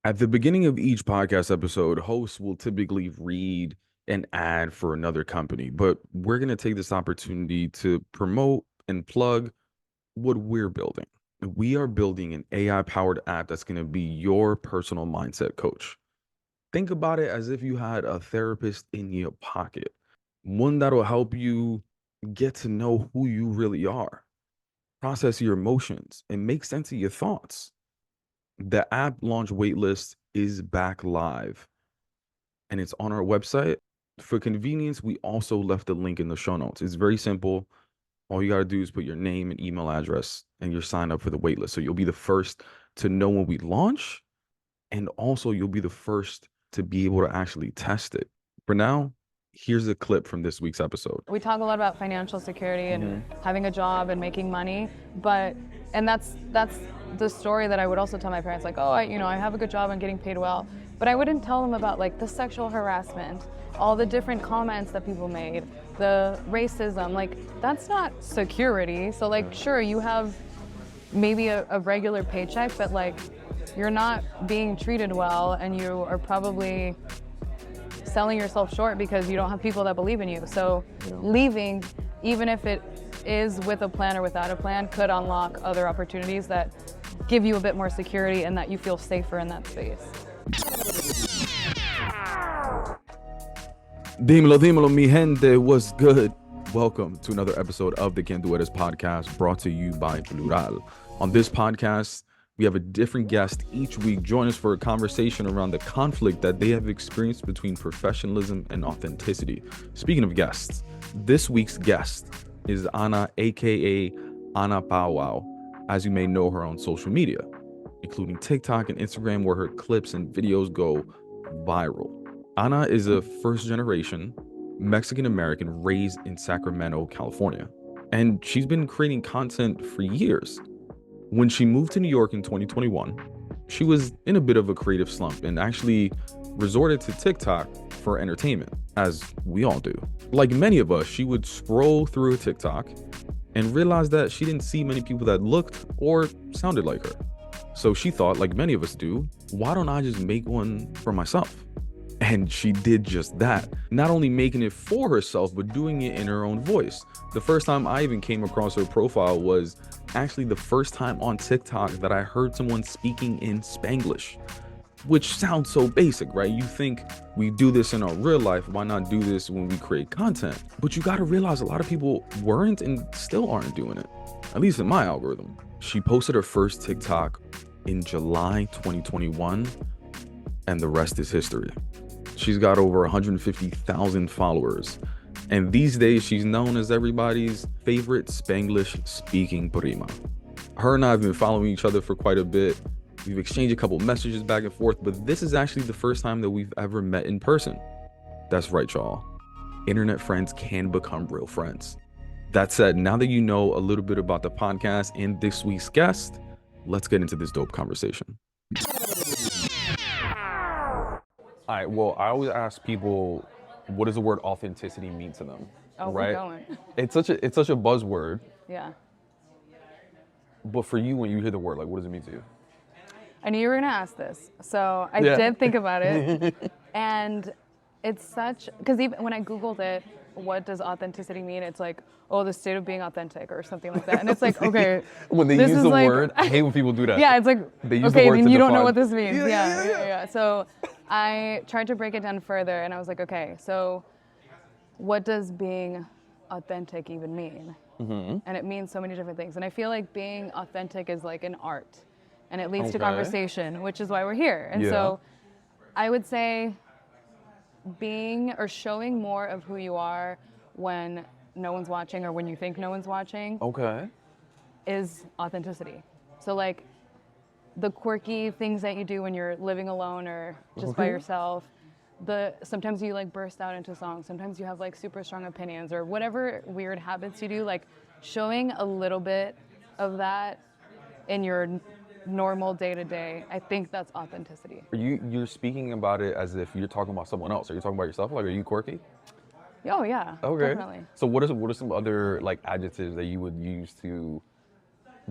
At the beginning of each podcast episode, hosts will typically read an ad for another company, but we're going to take this opportunity to promote and plug what we're building. We are building an AI powered app that's going to be your personal mindset coach. Think about it as if you had a therapist in your pocket, one that'll help you get to know who you really are, process your emotions, and make sense of your thoughts. The app launch waitlist is back live and it's on our website. For convenience, we also left a link in the show notes. It's very simple. All you got to do is put your name and email address and you're signed up for the waitlist. So you'll be the first to know when we launch. And also, you'll be the first to be able to actually test it. For now, here's a clip from this week's episode. We talk a lot about financial security and having a job and making money, and that's the story that I would also tell my parents, like, oh, I have a good job and getting paid well. But I wouldn't tell them about like the sexual harassment, all the different comments that people made, the racism, like that's not security. So like, sure, you have maybe a regular paycheck, but like you're not being treated well and you are probably selling yourself short because you don't have people that believe in you. So leaving, even if it is with a plan or without a plan, could unlock other opportunities that give you a bit more security and that you feel safer in that space. Dímelo, dímelo, mi gente, what's good? Welcome to another episode of the Quién, Eres podcast, brought to you by Plural. On this podcast, we have a different guest each week join us for a conversation around the conflict that they have experienced between professionalism and authenticity. Speaking of guests, this week's guest is Ana, aka Ana Paola, as you may know her on social media, including TikTok and Instagram, where her clips and videos go viral. Ana is a first-generation Mexican-American raised in Sacramento, California, and she's been creating content for years. When she moved to New York in 2021, she was in a bit of a creative slump and actually resorted to TikTok for entertainment, as we all do. Like many of us, she would scroll through a TikTok and realize that she didn't see many people that looked or sounded like her. So she thought, like many of us do, why don't I just make one for myself? And she did just that, not only making it for herself, but doing it in her own voice. The first time I even came across her profile was actually the first time on TikTok that I heard someone speaking in Spanglish, which sounds so basic, right? You think we do this in our real life, why not do this when we create content? But you gotta realize a lot of people weren't and still aren't doing it, at least in my algorithm. She posted her first TikTok in July 2021, and the rest is history. She's got over 150,000 followers. And these days, she's known as everybody's favorite Spanglish speaking Prima. Her and I have been following each other for quite a bit. We've exchanged a couple messages back and forth, but this is actually the first time that we've ever met in person. That's right, y'all. Internet friends can become real friends. That said, now that you know a little bit about the podcast and this week's guest, let's get into this dope conversation. All right, well, I always ask people, what does the word authenticity mean to them? Oh, right? We're going. It's such a buzzword. Yeah. But for you, when you hear the word, like, what does it mean to you? I knew you were gonna ask this, so I did think about it. And it's such, because even when I Googled it, what does authenticity mean? It's like, oh, the state of being authentic or something like that. And it's like, okay. When they this use is the like, word, I hate when people do that. Yeah, it's like, they use okay, the word then to you don't know define. what this means. Yeah. So I tried to break it down further and I was like, okay, so what does being authentic even mean? And it means so many different things. And I feel like being authentic is like an art and it leads to conversation, which is why we're here. And so I would say being or showing more of who you are when no one's watching or when you think no one's watching is authenticity. So like the quirky things that you do when you're living alone or just by yourself, sometimes you like burst out into songs, sometimes you have like super strong opinions or whatever weird habits you do, like showing a little bit of that in your normal day-to-day, I think that's authenticity. You're speaking about it as if you're talking about someone else. Are you talking about yourself? Like, are you quirky? Oh yeah, definitely. So what are some other like adjectives that you would use to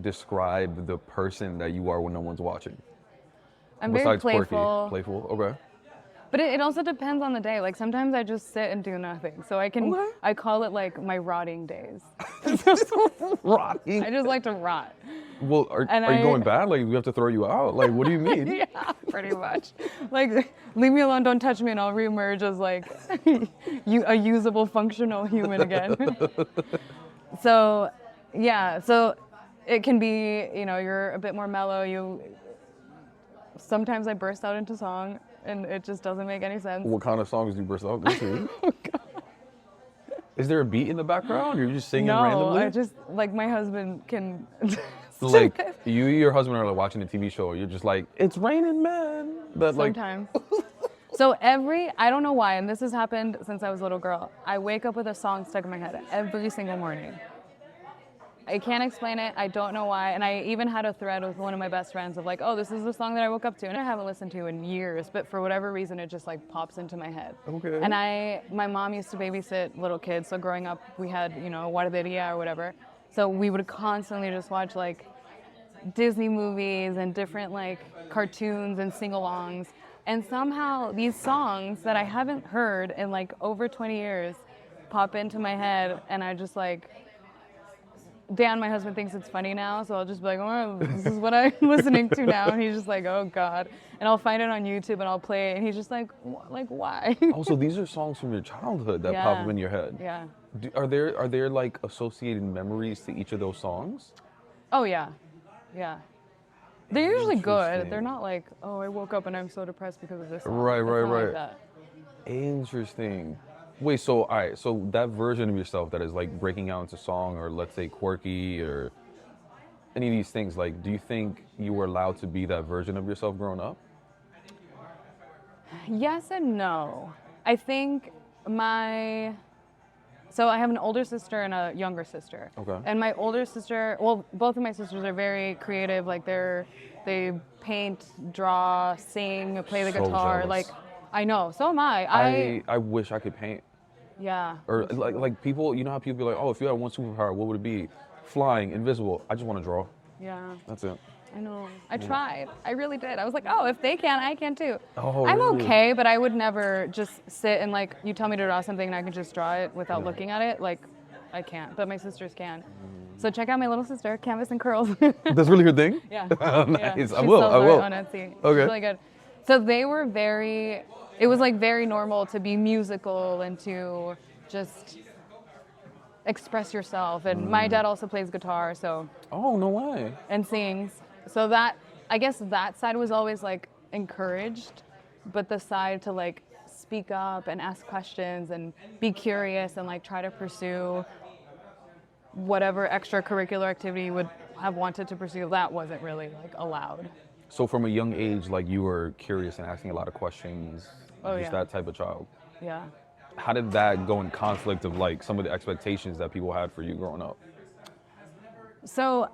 describe the person that you are when no one's watching? I'm very Besides playful. quirky, playful. Okay. But it also depends on the day. Like sometimes I just sit and do nothing. So Okay. I call it like my rotting days. Rotting. I just like to rot. Well, are you going bad? Like we have to throw you out? Like what do you mean? Yeah, pretty much. Like, leave me alone, don't touch me, and I'll reemerge as like a usable, functional human again. So, yeah, so it can be, you're a bit more mellow. Sometimes I burst out into song, and it just doesn't make any sense. What kind of songs do you burst out into? Is there a beat in the background? Or you're just singing randomly? No, I just, like, my husband can. Like you and your husband are like watching a TV show. You're just like, it's raining, man. But Sometimes. So I don't know why, and this has happened since I was a little girl. I wake up with a song stuck in my head every single morning. I can't explain it. I don't know why. And I even had a thread with one of my best friends of like, oh, this is the song that I woke up to. And I haven't listened to in years, but for whatever reason, it just like pops into my head. Okay. And my mom used to babysit little kids. So growing up, we had, guarderia or whatever. So we would constantly just watch like Disney movies and different like cartoons and sing-alongs. And somehow these songs that I haven't heard in like over 20 years pop into my head, and I just like, Dan, my husband, thinks it's funny now, so I'll just be like, oh, this is what I'm listening to now. And he's just like, oh, God. And I'll find it on YouTube and I'll play it. And he's just like why? Oh, so these are songs from your childhood that pop up in your head? Yeah. Are there like associated memories to each of those songs? Oh, yeah. Yeah. They're usually good. Interesting. They're not like, oh, I woke up and I'm so depressed because of this song. Right. Like that. Interesting. Wait, so all right, so that version of yourself that is like breaking out into song, or let's say quirky, or any of these things, like, do you think you were allowed to be that version of yourself growing up? Yes and no. I think so I have an older sister and a younger sister. Okay. And my older sister, well, both of my sisters are very creative. Like they paint, draw, sing, play the So guitar. jealous. Like, I know, so am I. I wish I could paint. Yeah. Or like people, you know how people be like, oh, if you had one superpower, what would it be? Flying, invisible. I just want to draw. Yeah. That's it. I know. I tried. I really did. I was like, oh, if they can, I can too. Oh, I'm really? okay, but I would never just sit and like, you tell me to draw something and I can just draw it without looking at it. Like, I can't, but my sisters can. So check out my little sister, Canvas and Curls. That's really her thing? Yeah. Nice. Yeah. I She will. sells I will. it on Etsy. Okay. It's really good. So they were it was like very normal to be musical and to just express yourself. And my dad also plays guitar, so. Oh, no way. And sings. So I guess that side was always like encouraged, but the side to like speak up and ask questions and be curious and like try to pursue whatever extracurricular activity you would have wanted to pursue, that wasn't really like allowed. So from a young age, like you were curious and asking a lot of questions, Oh, just yeah. that type of child. Yeah. How did that go in conflict of like some of the expectations that people had for you growing up? So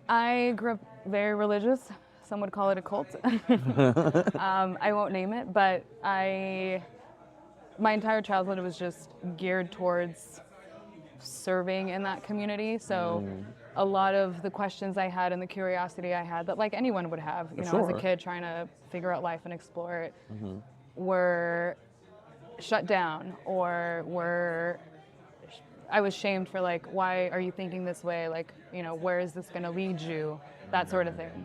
I grew up very religious. Some would call it a cult. I won't name it, but my entire childhood was just geared towards serving in that community. So a lot of the questions I had and the curiosity I had that like anyone would have, as Sure. a kid trying to figure out life and explore it, were shut down or I was shamed for like, why are you thinking this way? Like, where is this going to lead you? That sort of thing.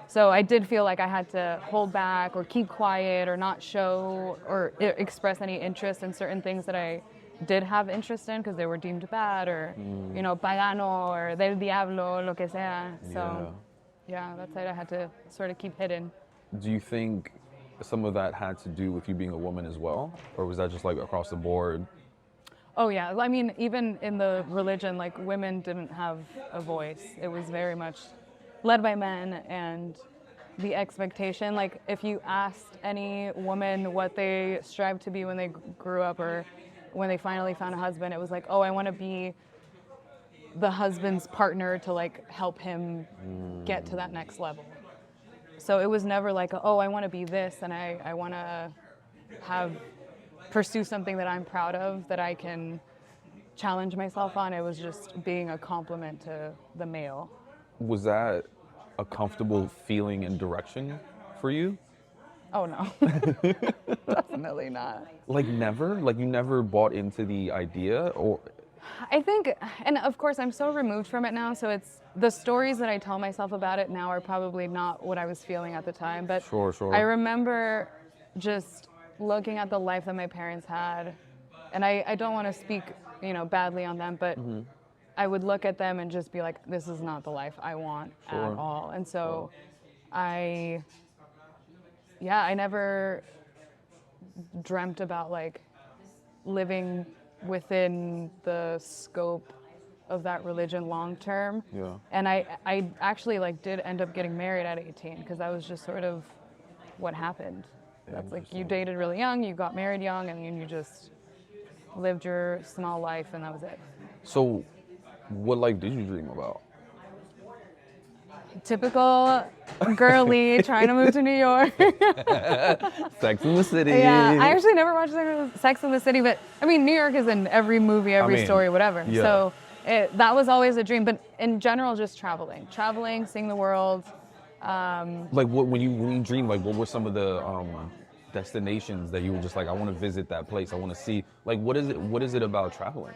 So I did feel like I had to hold back or keep quiet or not show or express any interest in certain things that I did have interest in because they were deemed bad or, pagano or del diablo, lo que sea. So yeah, that's why I had to sort of keep hidden. Do you think some of that had to do with you being a woman as well? Or was that just like across the board? Oh yeah, I mean, even in the religion, like women didn't have a voice. It was very much led by men, and the expectation, like if you asked any woman what they strived to be when they grew up or when they finally found a husband, it was like, oh, I want to be the husband's partner to like help him get to that next level. So it was never like, oh, I want to be this and I want to pursue something that I'm proud of, that I can challenge myself on. It was just being a compliment to the male. Was that a comfortable feeling and direction for you? Oh no, definitely not. Like never? Like you never bought into the idea or? I think, and of course, I'm so removed from it now, so it's the stories that I tell myself about it now are probably not what I was feeling at the time. But Sure, sure. I remember just looking at the life that my parents had, and I don't want to speak, badly on them, but I would look at them and just be like, this is not the life I want at all. And so I never dreamt about like living within the scope of that religion long term. Yeah. And I actually like did end up getting married at 18 because that was just sort of what happened. That's like you dated really young, you got married young, and then you just lived your small life, and that was it. So, what life did you dream about? Typical girly trying to move to New York. Sex in the City. Yeah, I actually never watched Sex in the City, but I mean, New York is in every movie, every story, whatever. Yeah. So that was always a dream. But in general, just traveling, seeing the world. Like when you dream, like what were some of the destinations that you were just like, I want to visit that place, I want to see. Like what is it about traveling?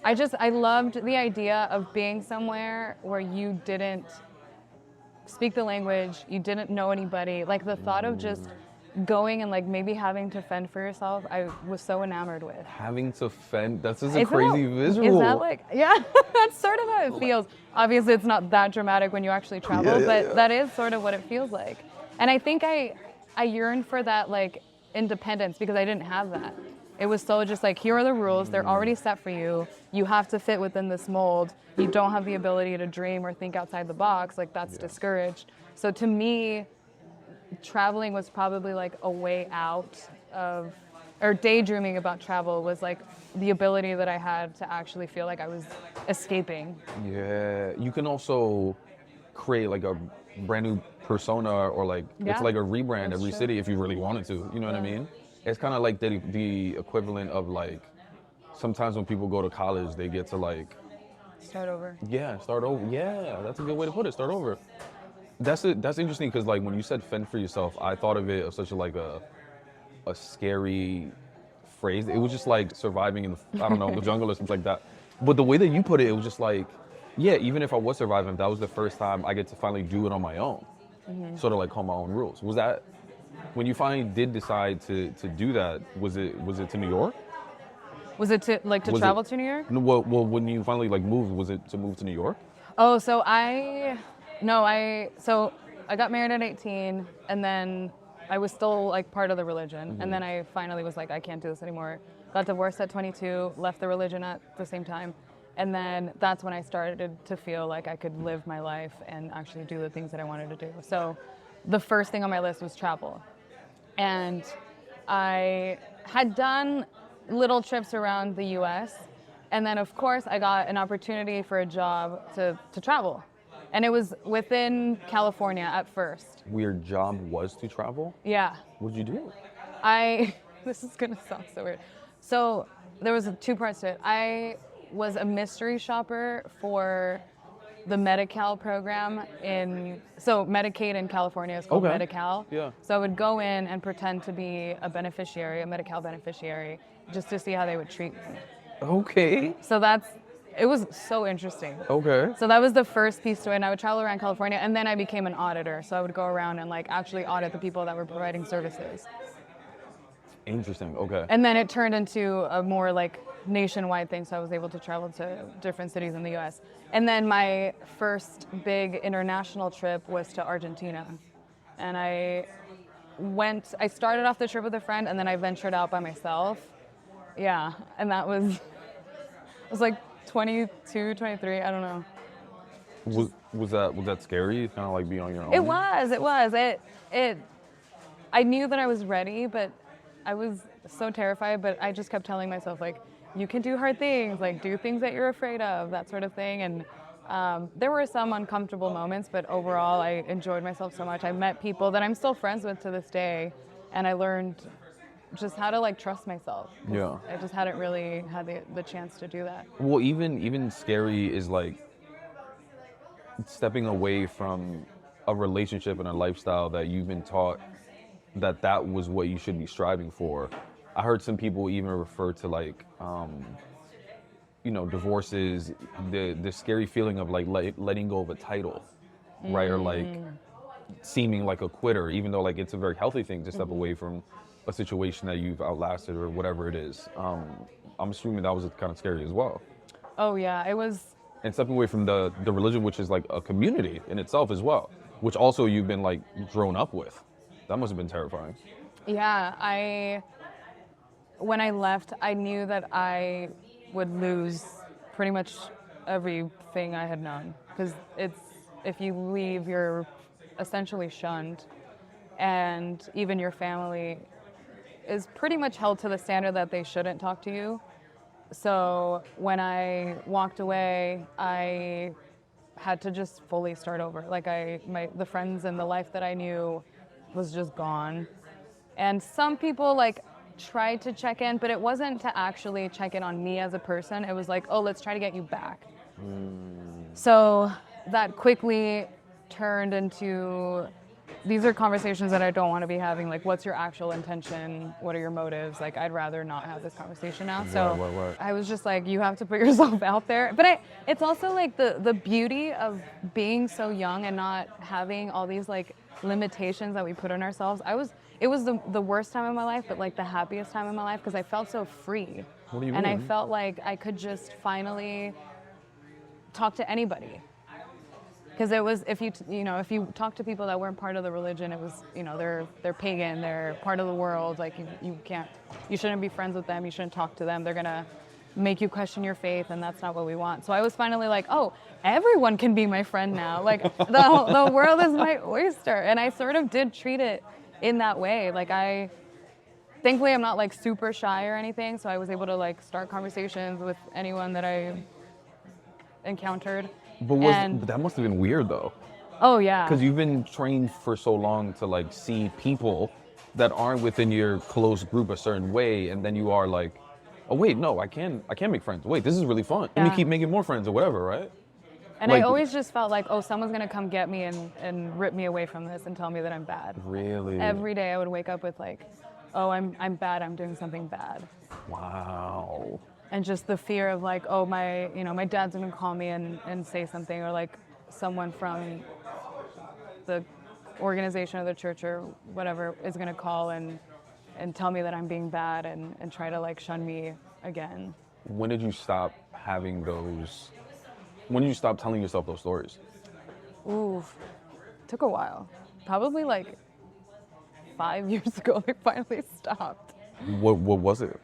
I loved the idea of being somewhere where you didn't speak the language, you didn't know anybody. Like the thought of just going and like maybe having to fend for yourself, I was so enamored with. Having to fend, that's just a crazy visual. Is that like, yeah, that's sort of how it feels. Obviously it's not that dramatic when you actually travel, but that is sort of what it feels like. And I think I yearned for that like independence because I didn't have that. It was so just like, here are the rules, they're already set for you. You have to fit within this mold. You don't have the ability to dream or think outside the box, like that's discouraged. So to me, traveling was probably like a way out of, or daydreaming about travel was like the ability that I had to actually feel like I was escaping. Yeah, you can also create like a brand new persona or like, it's like a rebrand every city if you really wanted to, you know what I mean? It's kind of like the equivalent of like, sometimes when people go to college, they get to like... Start over. Yeah, start over. Yeah, that's a good way to put it, start over. That's interesting because like when you said fend for yourself, I thought of it as such a scary phrase. It was just like surviving in the, I don't know, the jungle or something like that. But the way that you put it, it was just like, yeah, even if I was surviving, that was the first time I get to finally do it on my own. Sort of like call my own rules. Was that, when you finally did decide to do that, was it to New York? Was it to travel to New York? No, well, when you finally like moved, was it to move to New York? Oh, so I got married at 18, and then I was still like part of the religion, and then I finally was like, I can't do this anymore. Got divorced at 22, left the religion at the same time, and then that's when I started to feel like I could live my life and actually do the things that I wanted to do. So the first thing on my list was travel. And I had done little trips around the US. And then of course I got an opportunity for a job to travel. And it was within California at first. Your job was to travel? Yeah. What'd you do? This is gonna sound so weird. So there was two parts to it. I was a mystery shopper for the Medi-Cal program so Medicaid in California is called Medi-Cal. Yeah. So I would go in and pretend to be a beneficiary, a Medi-Cal beneficiary, just to see how they would treat me. Okay. So it was so interesting. Okay. So that was the first piece to it, and I would travel around California, and then I became an auditor. So I would go around and like actually audit the people that were providing services. Interesting, okay. And then it turned into a more like nationwide thing, so I was able to travel to different cities in the US. And then my first big international trip was to Argentina. And I started off the trip with a friend, and then I ventured out by myself. Yeah, and that was, I was like 22, 23, I don't know. Was that scary? Kind of like being on your own? It was. I knew that I was ready, but I was so terrified, but I just kept telling myself, like, you can do hard things, like do things that you're afraid of, that sort of thing. And there were some uncomfortable moments, but overall I enjoyed myself so much. I met people that I'm still friends with to this day, and I learned just how to like trust myself. Yeah. I just hadn't really had the chance to do that. Well, even scary is like stepping away from a relationship and a lifestyle that you've been taught that was what you should be striving for. I heard some people even refer to like, divorces, the scary feeling of like letting go of a title, right? Or like seeming like a quitter, even though like it's a very healthy thing to step away from a situation that you've outlasted or whatever it is. I'm assuming that was kind of scary as well. Oh yeah, it was. And stepping away from the religion, which is like a community in itself as well, which also you've been like grown up with. That must have been terrifying. Yeah, when I left, I knew that I would lose pretty much everything I had known, because if you leave, you're essentially shunned, and even your family is pretty much held to the standard that they shouldn't talk to you. So when I walked away, I had to just fully start over. Like the friends and the life that I knew was just gone. And some people like tried to check in, but it wasn't to actually check in on me as a person. It was like, oh, let's try to get you back. So that quickly turned into, these are conversations that I don't want to be having. Like, what's your actual intention? What are your motives? Like, I'd rather not have this conversation now. So Right. I was just like, you have to put yourself out there. But it's also like the beauty of being so young and not having all these like limitations that we put on ourselves. It was the worst time in my life, but like the happiest time in my life, because I felt so free. What do you and mean? I felt like I could just finally talk to anybody. Because it was, if you talk to people that weren't part of the religion, it was, they're pagan, they're part of the world. Like you shouldn't be friends with them. You shouldn't talk to them. They're gonna make you question your faith, and that's not what we want. So I was finally like, oh, everyone can be my friend now. Like the world is my oyster, and I sort of did treat it in that way. Like thankfully I'm not like super shy or anything, so I was able to like start conversations with anyone that I encountered. But that must have been weird though. Oh yeah. Because you've been trained for so long to like see people that aren't within your close group a certain way, and then you are like, oh wait, no, I can make friends. Wait, this is really fun. Let me keep making more friends or whatever, right? And like, I always just felt like, oh, someone's gonna come get me and rip me away from this and tell me that I'm bad. Really? Every day I would wake up with like, oh, I'm bad, I'm doing something bad. Wow. And just the fear of like, oh, my dad's gonna call me and say something, or like someone from the organization or the church or whatever is gonna call and tell me that I'm being bad and try to like shun me again. When did you stop having those? When did you stop telling yourself those stories? Ooh, took a while. Probably like 5 years ago, I finally stopped. What was it?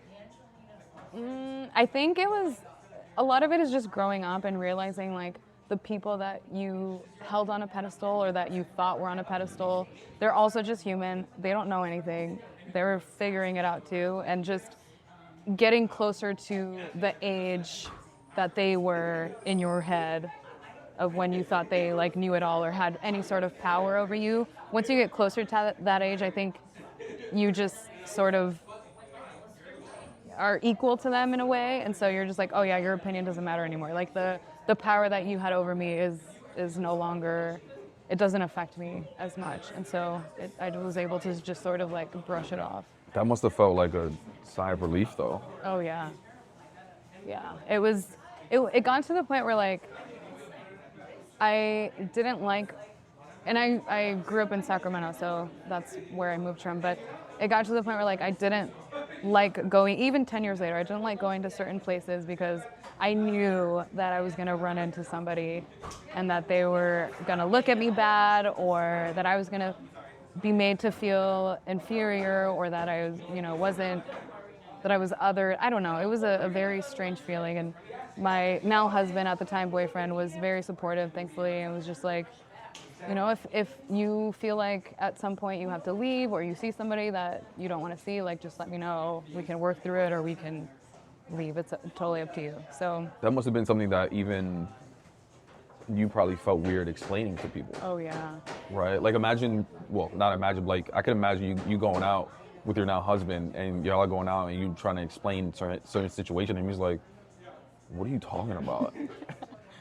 I think a lot of it is just growing up and realizing like the people that you held on a pedestal or that you thought were on a pedestal, they're also just human. They don't know anything. They're figuring it out too, and just getting closer to the age that they were in your head of when you thought they like knew it all or had any sort of power over you. Once you get closer to that age, I think you just sort of are equal to them in a way, and so you're just like, oh yeah, your opinion doesn't matter anymore. Like the power that you had over me is no longer, it doesn't affect me as much, and so I was able to just sort of like brush it off. That must have felt like a sigh of relief though. Oh yeah. It got to the point where like I didn't like, and I grew up in Sacramento, so that's where I moved from, but it got to the point where like I didn't like going, even 10 years later, I didn't like going to certain places because I knew that I was gonna run into somebody and that they were gonna look at me bad, or that I was gonna be made to feel inferior, or that I was, that I was other. I don't know, it was a very strange feeling, and my now husband, at the time boyfriend, was very supportive, thankfully, and was just like, if you feel like at some point you have to leave, or you see somebody that you don't want to see, like just let me know. We can work through it, or we can leave. It's totally up to you. So that must have been something that even you probably felt weird explaining to people. Oh yeah. Right? Like not imagine, like I can imagine you going out with your now husband and y'all are going out and you trying to explain certain situation, and he's like, what are you talking about?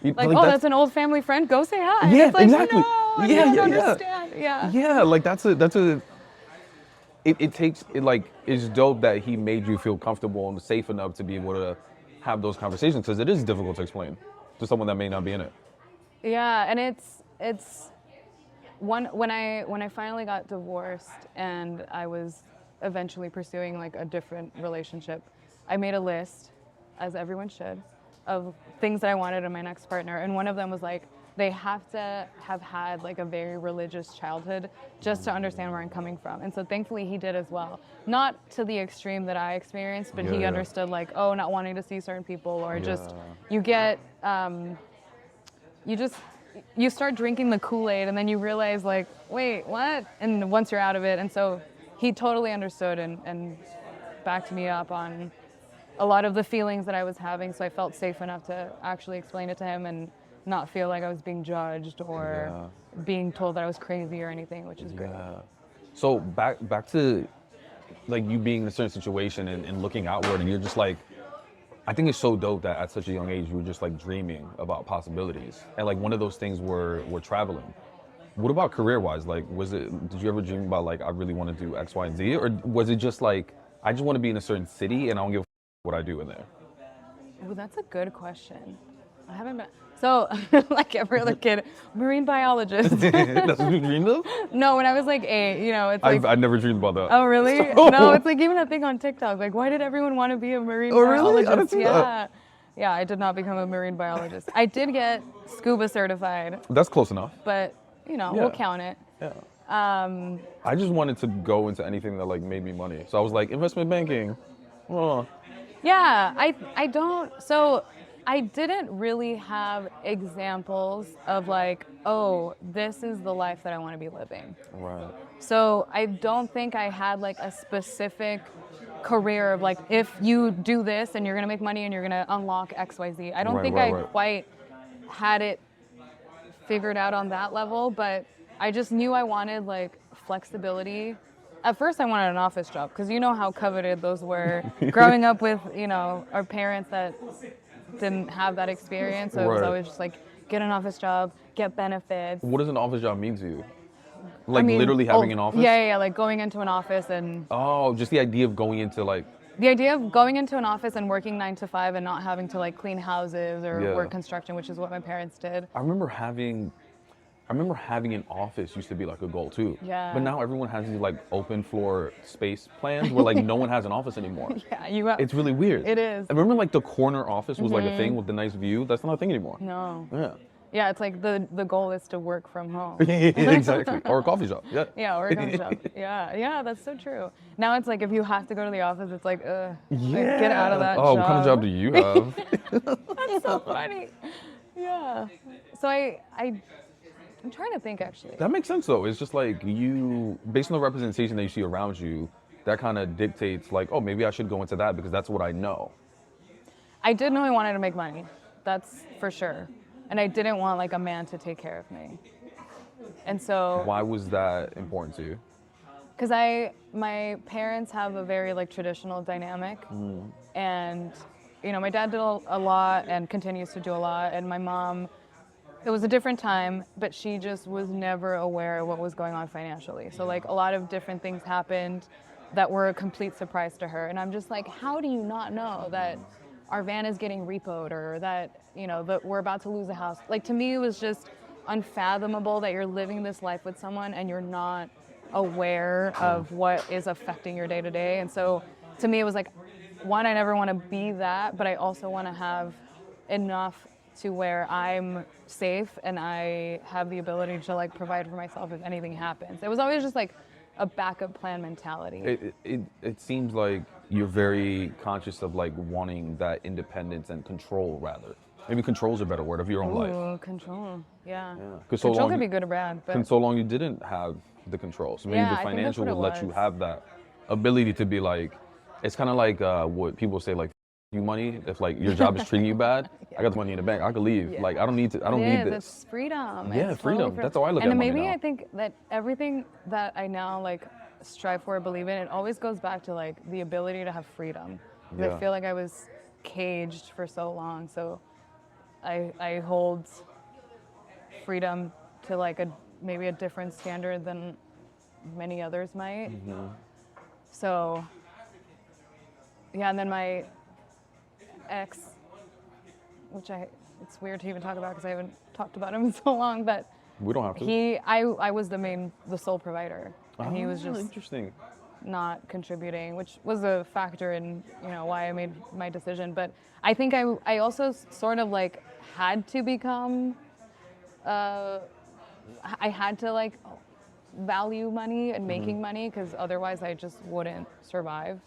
Like, oh, that's an old family friend. Go say hi. Yeah, it's like, exactly. No. and you don't understand. Yeah, like it's dope that he made you feel comfortable and safe enough to be able to have those conversations, because it is difficult to explain to someone that may not be in it. Yeah, and it's when I finally got divorced and I was eventually pursuing like a different relationship, I made a list, as everyone should, of things that I wanted in my next partner, and one of them was like, they have to have had like a very religious childhood just to understand where I'm coming from. And so thankfully he did as well. Not to the extreme that I experienced, but he understood like, oh, not wanting to see certain people, or just you get you start drinking the Kool-Aid and then you realize like, wait, what? And once you're out of it. And so he totally understood and backed me up on a lot of the feelings that I was having. So I felt safe enough to actually explain it to him and not feel like I was being judged or being told that I was crazy or anything, which is great. So back to like you being in a certain situation and looking outward, and you're just like, I think it's so dope that at such a young age you were just like dreaming about possibilities, and like one of those things were traveling. What about career-wise? Like, did you ever dream about like, I really want to do X, Y, and Z, or was it just like, I just want to be in a certain city and I don't give a what I do in there? Oh, that's a good question. I haven't been. So, like every other kid, marine biologist. That's what you dreamed of? No, when I was like 8, it's like. I never dreamed about that. Oh, really? So... No, it's like even a thing on TikTok. Like, why did everyone want to be a marine biologist? Really? I didn't see that. Yeah, I did not become a marine biologist. I did get scuba certified. That's close enough. But, we'll count it. Yeah. I just wanted to go into anything that like made me money. So I was like, investment banking. Oh. Yeah, I don't. So I didn't really have examples of like, oh, this is the life that I want to be living. Right. So I don't think I had like a specific career of like, if you do this and you're going to make money and you're going to unlock X, Y, Z. I don't think I quite had it figured out on that level, but I just knew I wanted like flexibility. At first I wanted an office job because you know how coveted those were growing up with, our parents that didn't have that experience. So it was always just like, get an office job, get benefits. What does an office job mean to you? Like literally having an office? Yeah, like going into an office and... Oh, just the idea of going into like... The idea of going into an office and working 9 to 5 and not having to like clean houses or work construction, which is what my parents did. I remember having an office used to be like a goal too. Yeah. But now everyone has these like open floor space plans where like no one has an office anymore. Yeah, it's really weird. It is. I remember like the corner office was like a thing with the nice view. That's not a thing anymore. No. Yeah. Yeah, it's like the goal is to work from home. Exactly. Or a coffee shop. Yeah. Yeah, or a coffee shop. Yeah, that's so true. Now it's like if you have to go to the office, it's like, like, get out of that job. What kind of job do you have? That's so funny. Yeah. So I'm trying to think, actually. That makes sense, though. It's just like you, based on the representation that you see around you, that kind of dictates like, oh, maybe I should go into that because that's what I know. I did know I wanted to make money. That's for sure. And I didn't want like a man to take care of me. And so... Why was that important to you? Because my parents have a very like traditional dynamic. And, my dad did a lot and continues to do a lot. And my mom... It was a different time, but she just was never aware of what was going on financially. So like a lot of different things happened that were a complete surprise to her. And I'm just like, how do you not know that our van is getting repoed or that, that we're about to lose a house? Like to me, it was just unfathomable that you're living this life with someone and you're not aware of what is affecting your day to day. And so to me, it was like, one, I never want to be that, but I also want to have enough to where I'm safe and I have the ability to like provide for myself if anything happens. It was always just like a backup plan mentality. It seems like you're very conscious of like wanting that independence and control, rather. Maybe control is a better word, of your own life. Control. Yeah. Control could be good or bad. But... And so long you didn't have the control. So maybe the financial would let you have that ability to be like, it's kind of like what people say, like, you money, if like your job is treating you bad, I got the money in the bank, I could leave. Like I don't need this. It's freedom. Yeah, it's freedom. Totally That's how I look at money maybe now. I think that everything that I now like strive for or believe in, it always goes back to like the ability to have freedom. I feel like I was caged for so long, so I hold freedom to like a maybe a different standard than many others might. So, yeah, and then my ex, which it's weird to even talk about because I haven't talked about him in so long, but We don't have to. I was the sole provider, and he was just interesting. not contributing, which was a factor in, why I made my decision. But I think I also sort of like had to become, I had to like value money and making money because otherwise I just wouldn't survive.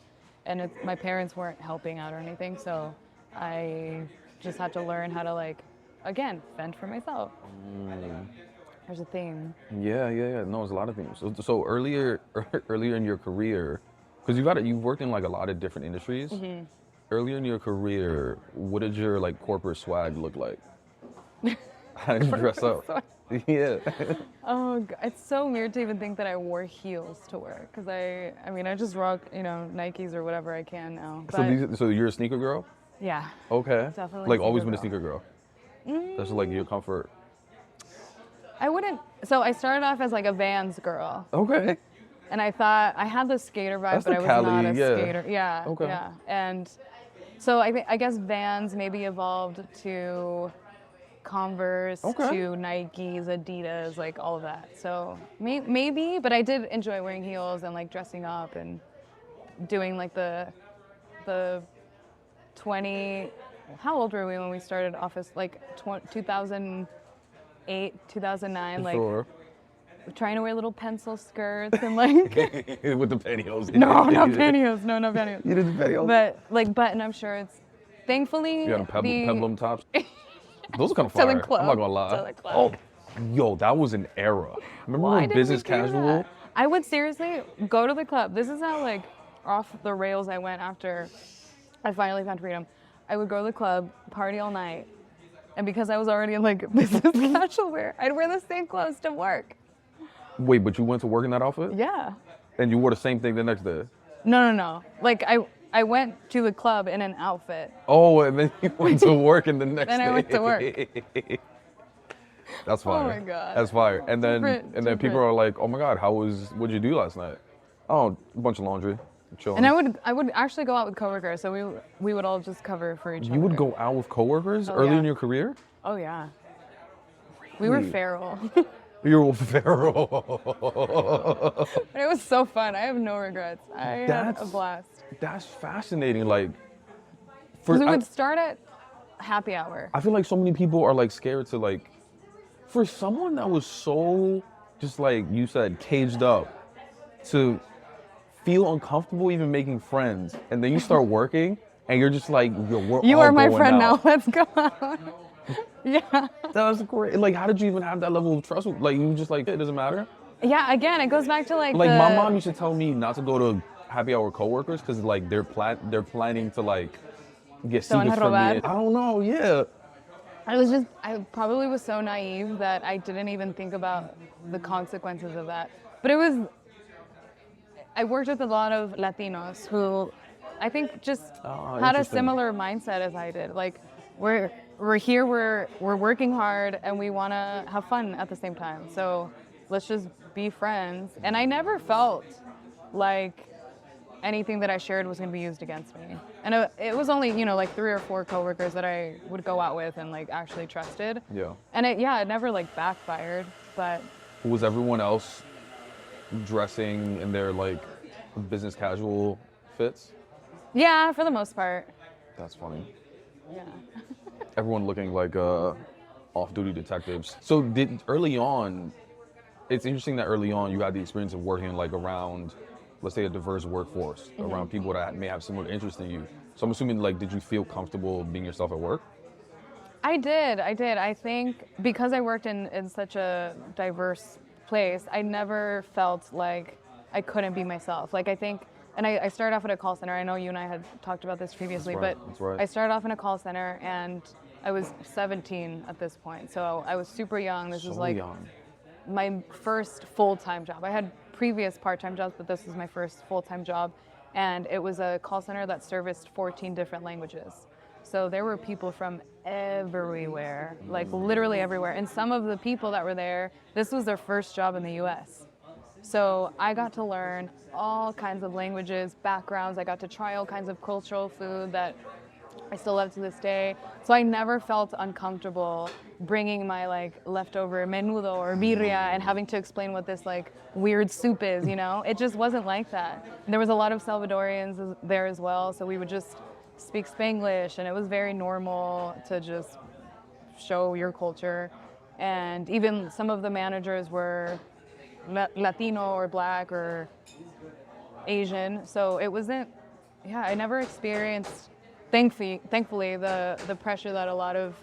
And my parents weren't helping out or anything, so I just had to learn how to like, again, fend for myself. There's a theme. Yeah. No, it's a lot of things. So earlier in your career, because you've worked in like a lot of different industries. Earlier in your career, what did your like corporate swag look like? How did you dress up? Yeah. Oh, it's so weird to even think that I wore heels to work because I just rock, Nikes or whatever I can now. But So you're a sneaker girl? yeah. Okay. Definitely. Like always sneaker been a sneaker girl. That's like your comfort. I wouldn't. So I started off as like a Vans girl. Okay. And I thought I had the skater vibe, That's but the I was Cali, not a yeah. skater. Yeah. Okay. Yeah. And so I guess Vans maybe evolved to Converse, Okay. to Nikes, Adidas, like all of that. So maybe, but I did enjoy wearing heels and like dressing up and doing like the 20. How old were we when we started office? Like 2008, 2009, like Sure. trying to wear little pencil skirts and like With the pantyhose. no, not pantyhose. No, not pantyhose. You did the pantyhose? But like button-up shirts. Thankfully, You got peplum tops. Those are kind of To the fire. club. I'm not gonna lie. To the club. Oh, yo, that was an era. Remember Why when did business we do casual? that? I would seriously go to the club. This is how like off the rails I went after I finally found freedom. I would go to the club, party all night, and because I was already in like business casual wear, I'd wear the same clothes to work. Wait, but you went to work in that outfit? Yeah. And you wore the same thing the next day? No. Like I went to the club in an outfit. Oh, and then you went to work in the next day. Then I went to work. That's fire. Oh my God. That's fire. And then Different. people are like, oh my God, what'd you do last night? Oh, a bunch of laundry. Chilling. And I would actually go out with coworkers, so we would all just cover for each other. You would go out with coworkers early yeah. in your career? Oh yeah. We were Really? feral. You were feral. But it was so fun. I have no regrets. I had a blast. That's fascinating. Like, We would start at happy hour. I feel like so many people are like scared to like, for someone that was so just like you said, caged up, to feel uncomfortable even making friends, and then you start working, and you're just like, we're You all are my going friend out. now. Let's go out. Yeah. That was great. Like, how did you even have that level of trust? Like, you just like, it doesn't matter. Yeah. Again, it goes back to like My mom used to tell me not to go to happy hour coworkers because like they're planning to like get Te van a secrets from me. robar. I don't know. Yeah. I probably was so naive that I didn't even think about the consequences of that. But I worked with a lot of Latinos who I think just had a interesting. similar mindset as I did. Like we're here, we're working hard, and we want to have fun at the same time. So let's just be friends. And I never felt like anything that I shared was going to be used against me. And it was only, like 3 or 4 coworkers that I would go out with and like actually trusted. Yeah. And it never like backfired, but Was everyone else dressing in their like business casual fits? yeah, for the most part. That's funny. Yeah. Everyone looking like off-duty detectives. So early on, it's interesting that early on you had the experience of working like around, let's say, a diverse workforce, around people that may have similar interests in you. So I'm assuming, like, did you feel comfortable being yourself at work? I did. I think because I worked in such a diverse place, I never felt like I couldn't be myself. Like I think, and I started off at a call center. I know you and I had talked about this previously, That's right. I started off in a call center and I was 17 at this point. So I was super young. This was like young. my first full-time job. I had previous part-time jobs, but this was my first full-time job. And it was a call center that serviced 14 different languages. So there were people from everywhere, like literally everywhere. And some of the people that were there, this was their first job in the US. So I got to learn all kinds of languages, backgrounds. I got to try all kinds of cultural food that I still love to this day. So I never felt uncomfortable bringing my like leftover menudo or birria and having to explain what this like weird soup is, you know? It just wasn't like that. And there was a lot of Salvadorians there as well, so we would just speak Spanglish, and it was very normal to just show your culture. And even some of the managers were Latino or Black or Asian, so it wasn't, yeah, I never experienced, thankfully, the pressure that a lot of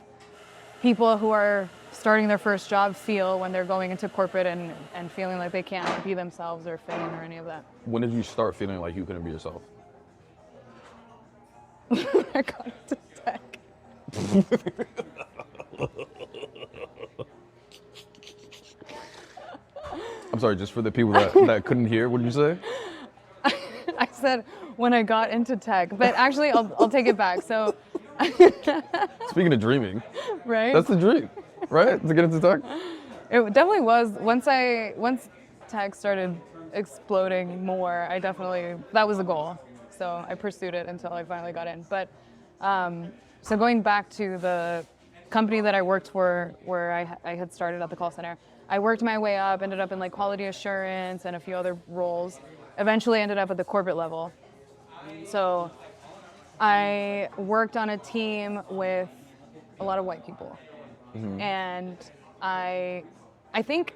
people who are starting their first job feel when they're going into corporate and feeling like they can't be themselves or fit in or any of that. When did you start feeling like you couldn't be yourself? I got into tech. I'm sorry, just for the people that couldn't hear, what did you say? I said when I got into tech, but actually I'll take it back. So, Speaking of dreaming, right? that's the dream, right? To get into tech? It definitely was. Once tech started exploding more, that was the goal. So I pursued it until I finally got in. But so going back to the company that I worked for, where I had started at the call center, I worked my way up, ended up in like quality assurance and a few other roles. Eventually ended up at the corporate level. So I worked on a team with a lot of white people. Mm-hmm. And I think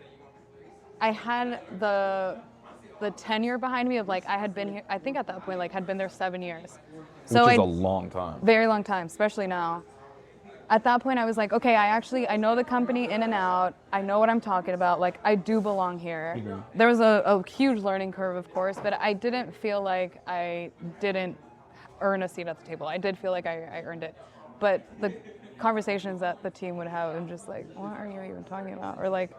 I had the tenure behind me of like I had been here, I think at that point like had been there 7 years. So Which is a long time. Very long time, especially now. At that point I was like, okay, I know the company in and out. I know what I'm talking about. Like I do belong here. Mm-hmm. There was a huge learning curve, of course, but I didn't feel like I didn't earn a seat at the table. I did feel like I earned it. But the conversations that the team would have, I'm just like, what are you even talking about? Or like,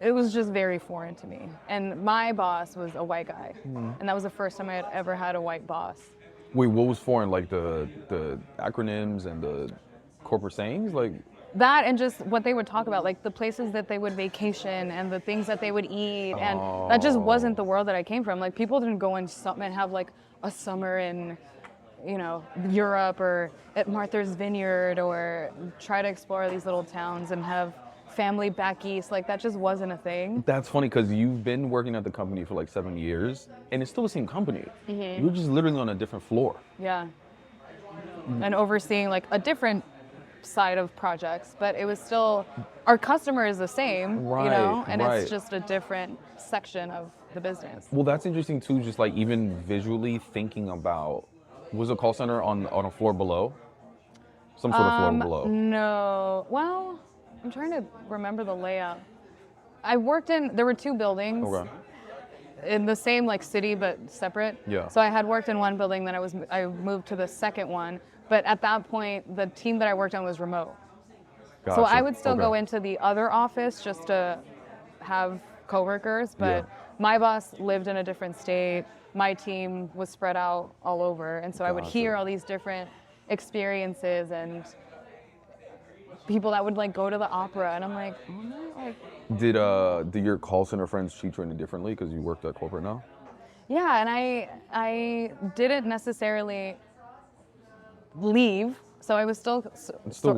it was just very foreign to me. And my boss was a white guy. Mm-hmm. And that was the first time I had ever had a white boss. Wait, what was foreign? Like the acronyms and the corporate sayings? Like that, and just what they would talk about, like the places that they would vacation and the things that they would eat. And that just wasn't the world that I came from. Like people didn't go and have like a summer in, you know, Europe or at Martha's Vineyard or try to explore these little towns and have family back east. Like that just wasn't a thing. That's funny because you've been working at the company for like 7 years and it's still the same company. Mm-hmm. You're just literally on a different floor. Yeah. And overseeing like a different side of projects, but it was still, our customer is the same, right, you know, and right. It's just a different section of the business. Well, that's interesting too, just like even visually thinking about, was a call center on a floor below? Some sort of floor below? No, well, I'm trying to remember the layout. There were 2 buildings. Okay. In the same like city but separate. Yeah. So I had worked in one building, then I moved to the second one. But at that point, the team that I worked on was remote. Gotcha. So I would still go into the other office just to have coworkers, but my boss lived in a different state. My team was spread out all over, and so I would hear all these different experiences and people that would like go to the opera, and I'm like, oh, like. Did your call center friends treat you any differently because you worked at corporate now? Yeah, and I didn't necessarily leave, so I was still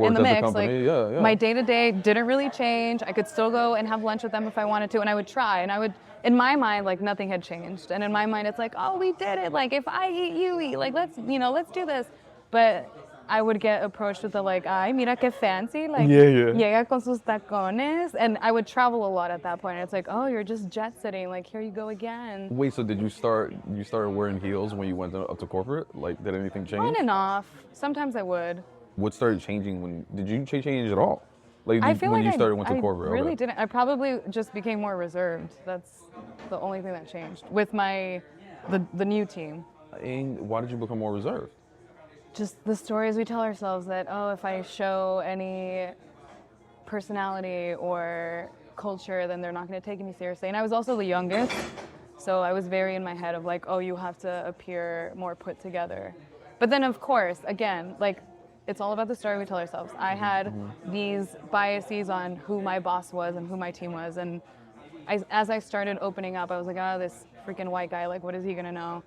in the mix. Like yeah. My day-to-day didn't really change. I could still go and have lunch with them if I wanted to, and I would try. And I would, in my mind, like nothing had changed. And in my mind, it's like, oh, we did it. Like if I eat, you eat. Like let's do this. But I would get approached with the like, ay, mira que fancy, like, llega con sus tacones. And I would travel a lot at that point. And it's like, oh, you're just jet setting, like, here you go again. Wait, so did you started wearing heels when you went up to corporate? Like, did anything change? On and off. Sometimes I would. What started changing did you change at all? Like, I feel when like you started went to corporate? I really didn't. I probably just became more reserved. That's the only thing that changed with the new team. And why did you become more reserved? Just the stories we tell ourselves that, oh, if I show any personality or culture, then they're not going to take me seriously. And I was also the youngest, so I was very in my head of like, oh, you have to appear more put together. But then, of course, again, like, it's all about the story we tell ourselves. I had these biases on who my boss was and who my team was, and as I started opening up, I was like, oh, this freaking white guy, like, what is he gonna know?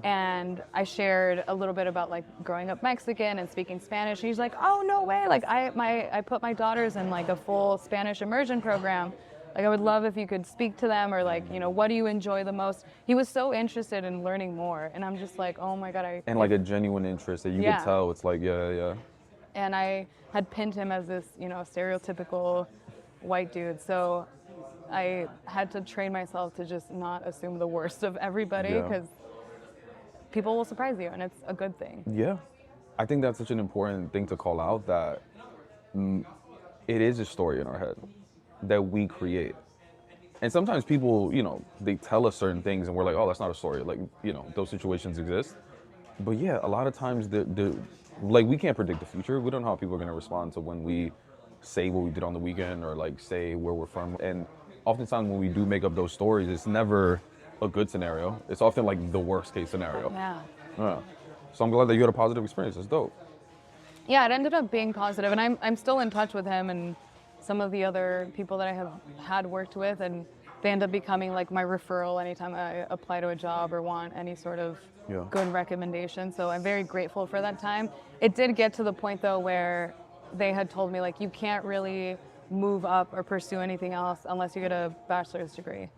And I shared a little bit about, like, growing up Mexican and speaking Spanish. And he's like, oh, no way. Like, I put my daughters in, like, a full Spanish immersion program. Like, I would love if you could speak to them, or, like, you know, what do you enjoy the most? He was so interested in learning more. And I'm just like, oh my God. And like a genuine interest that you could tell. It's like, yeah. And I had pinned him as this, you know, stereotypical white dude. So I had to train myself to just not assume the worst of everybody, because people will surprise you, and it's a good thing. Yeah. I think that's such an important thing to call out, that it is a story in our head that we create. And sometimes people, you know, they tell us certain things and we're like, oh, that's not a story. Like, you know, those situations exist. But yeah, a lot of times, like, we can't predict the future. We don't know how people are going to respond to when we say what we did on the weekend, or like say where we're from. And oftentimes when we do make up those stories, it's never a good scenario. It's often like the worst case scenario. Yeah. So I'm glad that you had a positive experience. That's dope. Yeah, it ended up being positive, and I'm still in touch with him and some of the other people that I have had worked with, and they end up becoming like my referral anytime I apply to a job or want any sort of good recommendation. So I'm very grateful for that time. It did get to the point though where they had told me, like, you can't really move up or pursue anything else unless you get a bachelor's degree.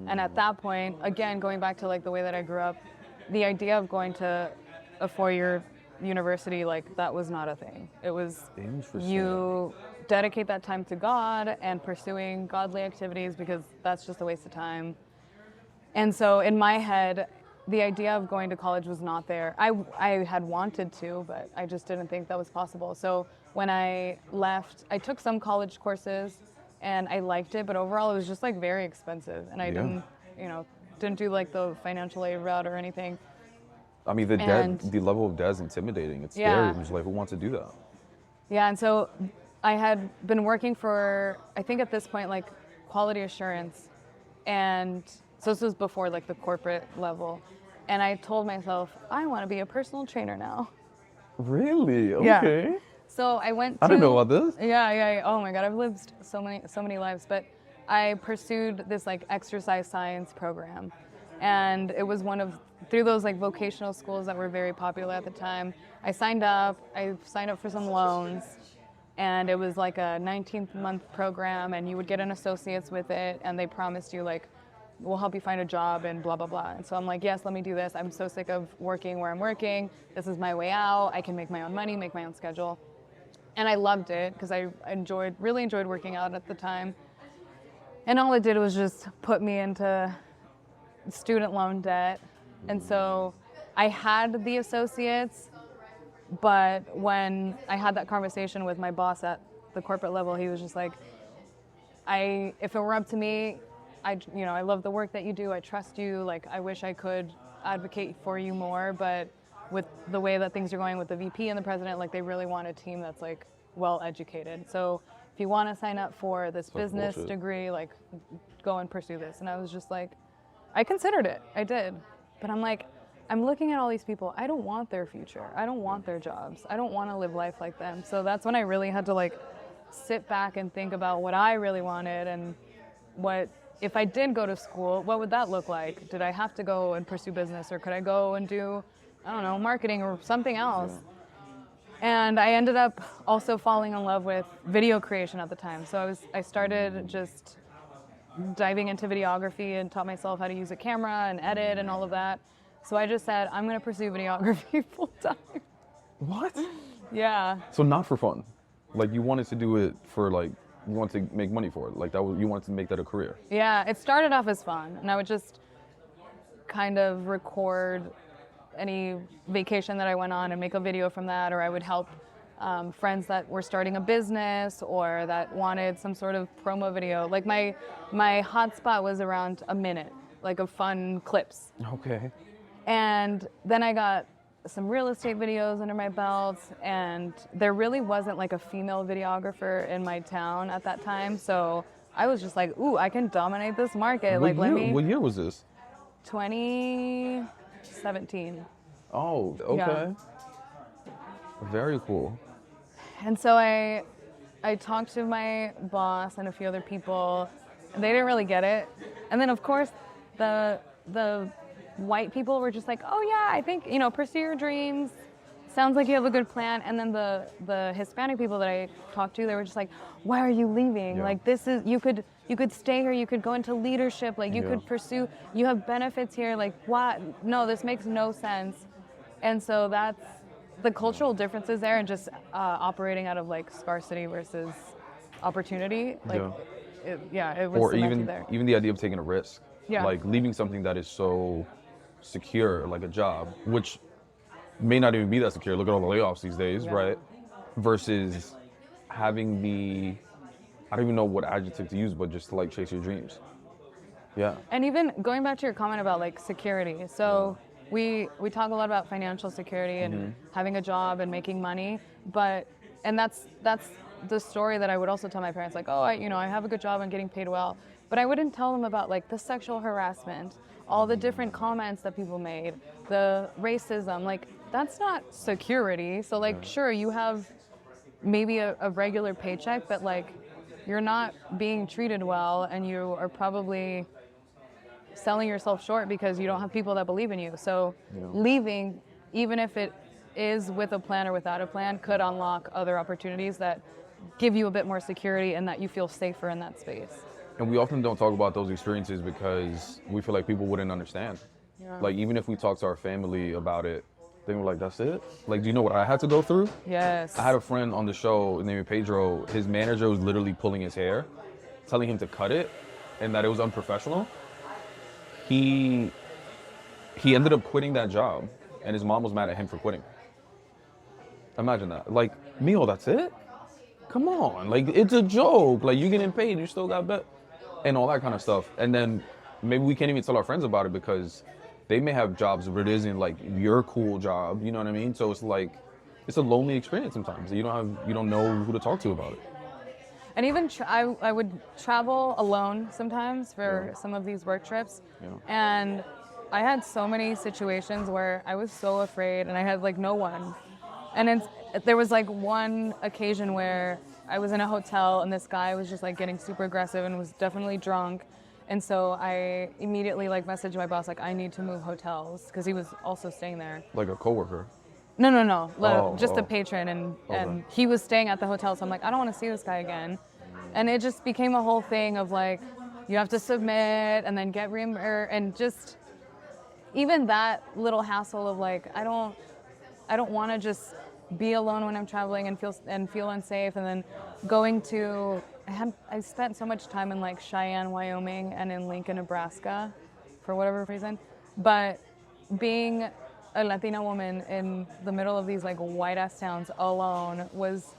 And at that point, again, going back to like the way that I grew up, the idea of going to a 4-year university, like, that was not a thing. It was, you dedicate that time to God and pursuing godly activities, because that's just a waste of time. And so in my head, the idea of going to college was not there. I had wanted to, but I just didn't think that was possible. So when I left, I took some college courses and I liked it, but overall it was just like very expensive. And I didn't do like the financial aid route or anything. I mean, the level of debt is intimidating. It's scary. It's like, who wants to do that? Yeah, and so I had been working for, I think at this point, like, quality assurance. And so this was before like the corporate level. And I told myself, I want to be a personal trainer now. Really? Okay. Yeah. So I went to... I didn't know about this. Yeah. Oh my God, I've lived so many lives. But I pursued this like exercise science program. And it was through those like vocational schools that were very popular at the time. I signed up for some loans, and it was like a 19-month program, and you would get an associate's with it, and they promised you like, we'll help you find a job and blah, blah, blah. And so I'm like, yes, let me do this. I'm so sick of working where I'm working. This is my way out. I can make my own money, make my own schedule. And I loved it because I really enjoyed working out at the time. And all it did was just put me into student loan debt. And so I had the associates, but when I had that conversation with my boss at the corporate level, he was just like, if it were up to me, I love the work that you do. I trust you. Like, I wish I could advocate for you more, but with the way that things are going with the VP and the president, like, they really want a team that's like well educated. So if you want to sign up for this business degree, like, go and pursue this. And I was just like, I considered it. I did. But I'm like, I'm looking at all these people. I don't want their future. I don't want their jobs. I don't want to live life like them. So that's when I really had to like sit back and think about what I really wanted, and what, if I did go to school, what would that look like? Did I have to go and pursue business, or could I go and do, I don't know, marketing or something else? And I ended up also falling in love with video creation at the time. So I started just diving into videography and taught myself how to use a camera and edit and all of that. So I just said, I'm going to pursue videography full time. What? Yeah. So not for fun. Like, you wanted to do it for, like, you wanted to make money for it. Like, you wanted to make that a career. Yeah, it started off as fun. And I would just kind of record any vacation that I went on and make a video from that, or I would help friends that were starting a business or that wanted some sort of promo video. Like, my hotspot was around a minute, like, of fun clips. Okay. And then I got some real estate videos under my belt, and there really wasn't like a female videographer in my town at that time. So I was just like, ooh, I can dominate this market. What year was this? 2017. Oh, okay. Yeah. Very cool. And so I talked to my boss and a few other people. They didn't really get it. And then of course the white people were just like, oh yeah, I think, pursue your dreams. Sounds like you have a good plan. And then the Hispanic people that I talked to, they were just like, why are you leaving? Yeah. Like you could stay here, you could go into leadership, like you could pursue, you have benefits here, like what? No, this makes no sense. And so that's the cultural differences there, and just operating out of like scarcity versus opportunity. Like, it was Or cemented there. even the idea of taking a risk. Yeah. Like leaving something that is so secure, like a job, which may not even be that secure. Look at all the layoffs these days, right? Versus having I don't even know what adjective to use, but just to like chase your dreams. Yeah. And even going back to your comment about like security. So we talk a lot about financial security and having a job and making money, and that's the story that I would also tell my parents, like, oh, I have a good job and getting paid well. But I wouldn't tell them about like the sexual harassment, all the different comments that people made, the racism, like that's not security. So like, sure, you have maybe a regular paycheck, but like you're not being treated well, and you are probably selling yourself short because you don't have people that believe in you. So leaving, even if it is with a plan or without a plan, could unlock other opportunities that give you a bit more security and that you feel safer in that space. And we often don't talk about those experiences because we feel like people wouldn't understand. Yeah. Like even if we talk to our family about it, they were like, that's it? Like, do you know what I had to go through? Yes. I had a friend on the show named Pedro. His manager was literally pulling his hair, telling him to cut it, and that it was unprofessional. He ended up quitting that job, and his mom was mad at him for quitting. Imagine that. Like, Mio, that's it? Come on. Like, it's a joke. Like, you're getting paid. You still got bet. And all that kind of stuff. And then maybe we can't even tell our friends about it because they may have jobs where it isn't like your cool job. You know what I mean? So it's like, it's a lonely experience sometimes. You don't know who to talk to about it. And even I would travel alone sometimes for some of these work trips. Yeah. And I had so many situations where I was so afraid and I had like no one. And there was like one occasion where I was in a hotel and this guy was just like getting super aggressive and was definitely drunk. And so I immediately like messaged my boss, like, I need to move hotels, because he was also staying there. Like a coworker. No. Just a patron, and he was staying at the hotel. So I'm like, I don't want to see this guy again. And it just became a whole thing of like, you have to submit and then get reimbursed, and just even that little hassle of like, I don't want to just be alone when I'm traveling and feel unsafe. And then going to, I spent so much time in like Cheyenne, Wyoming, and in Lincoln, Nebraska, for whatever reason. But being a Latina woman in the middle of these like white ass towns alone was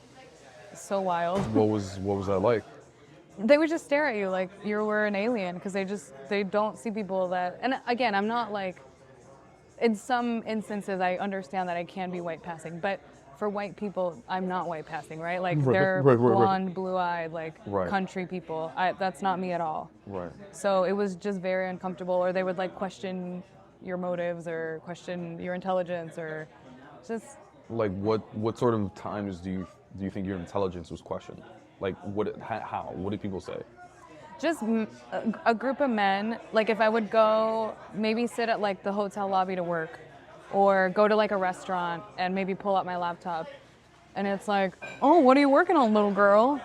so wild. What was that like? They would just stare at you like you were an alien, because they don't see people that, and again, I'm not like, in some instances I understand that I can be white passing, but for white people, I'm not white passing, right? Like they're blonde, blue-eyed, like country people. That's not me at all. Right. So it was just very uncomfortable, or they would like question your motives or question your intelligence, or just. Like what sort of times do you think your intelligence was questioned? Like how? What did people say? Just a group of men. Like if I would go maybe sit at like the hotel lobby to work, or go to like a restaurant and maybe pull out my laptop, and it's like, oh, what are you working on, little girl?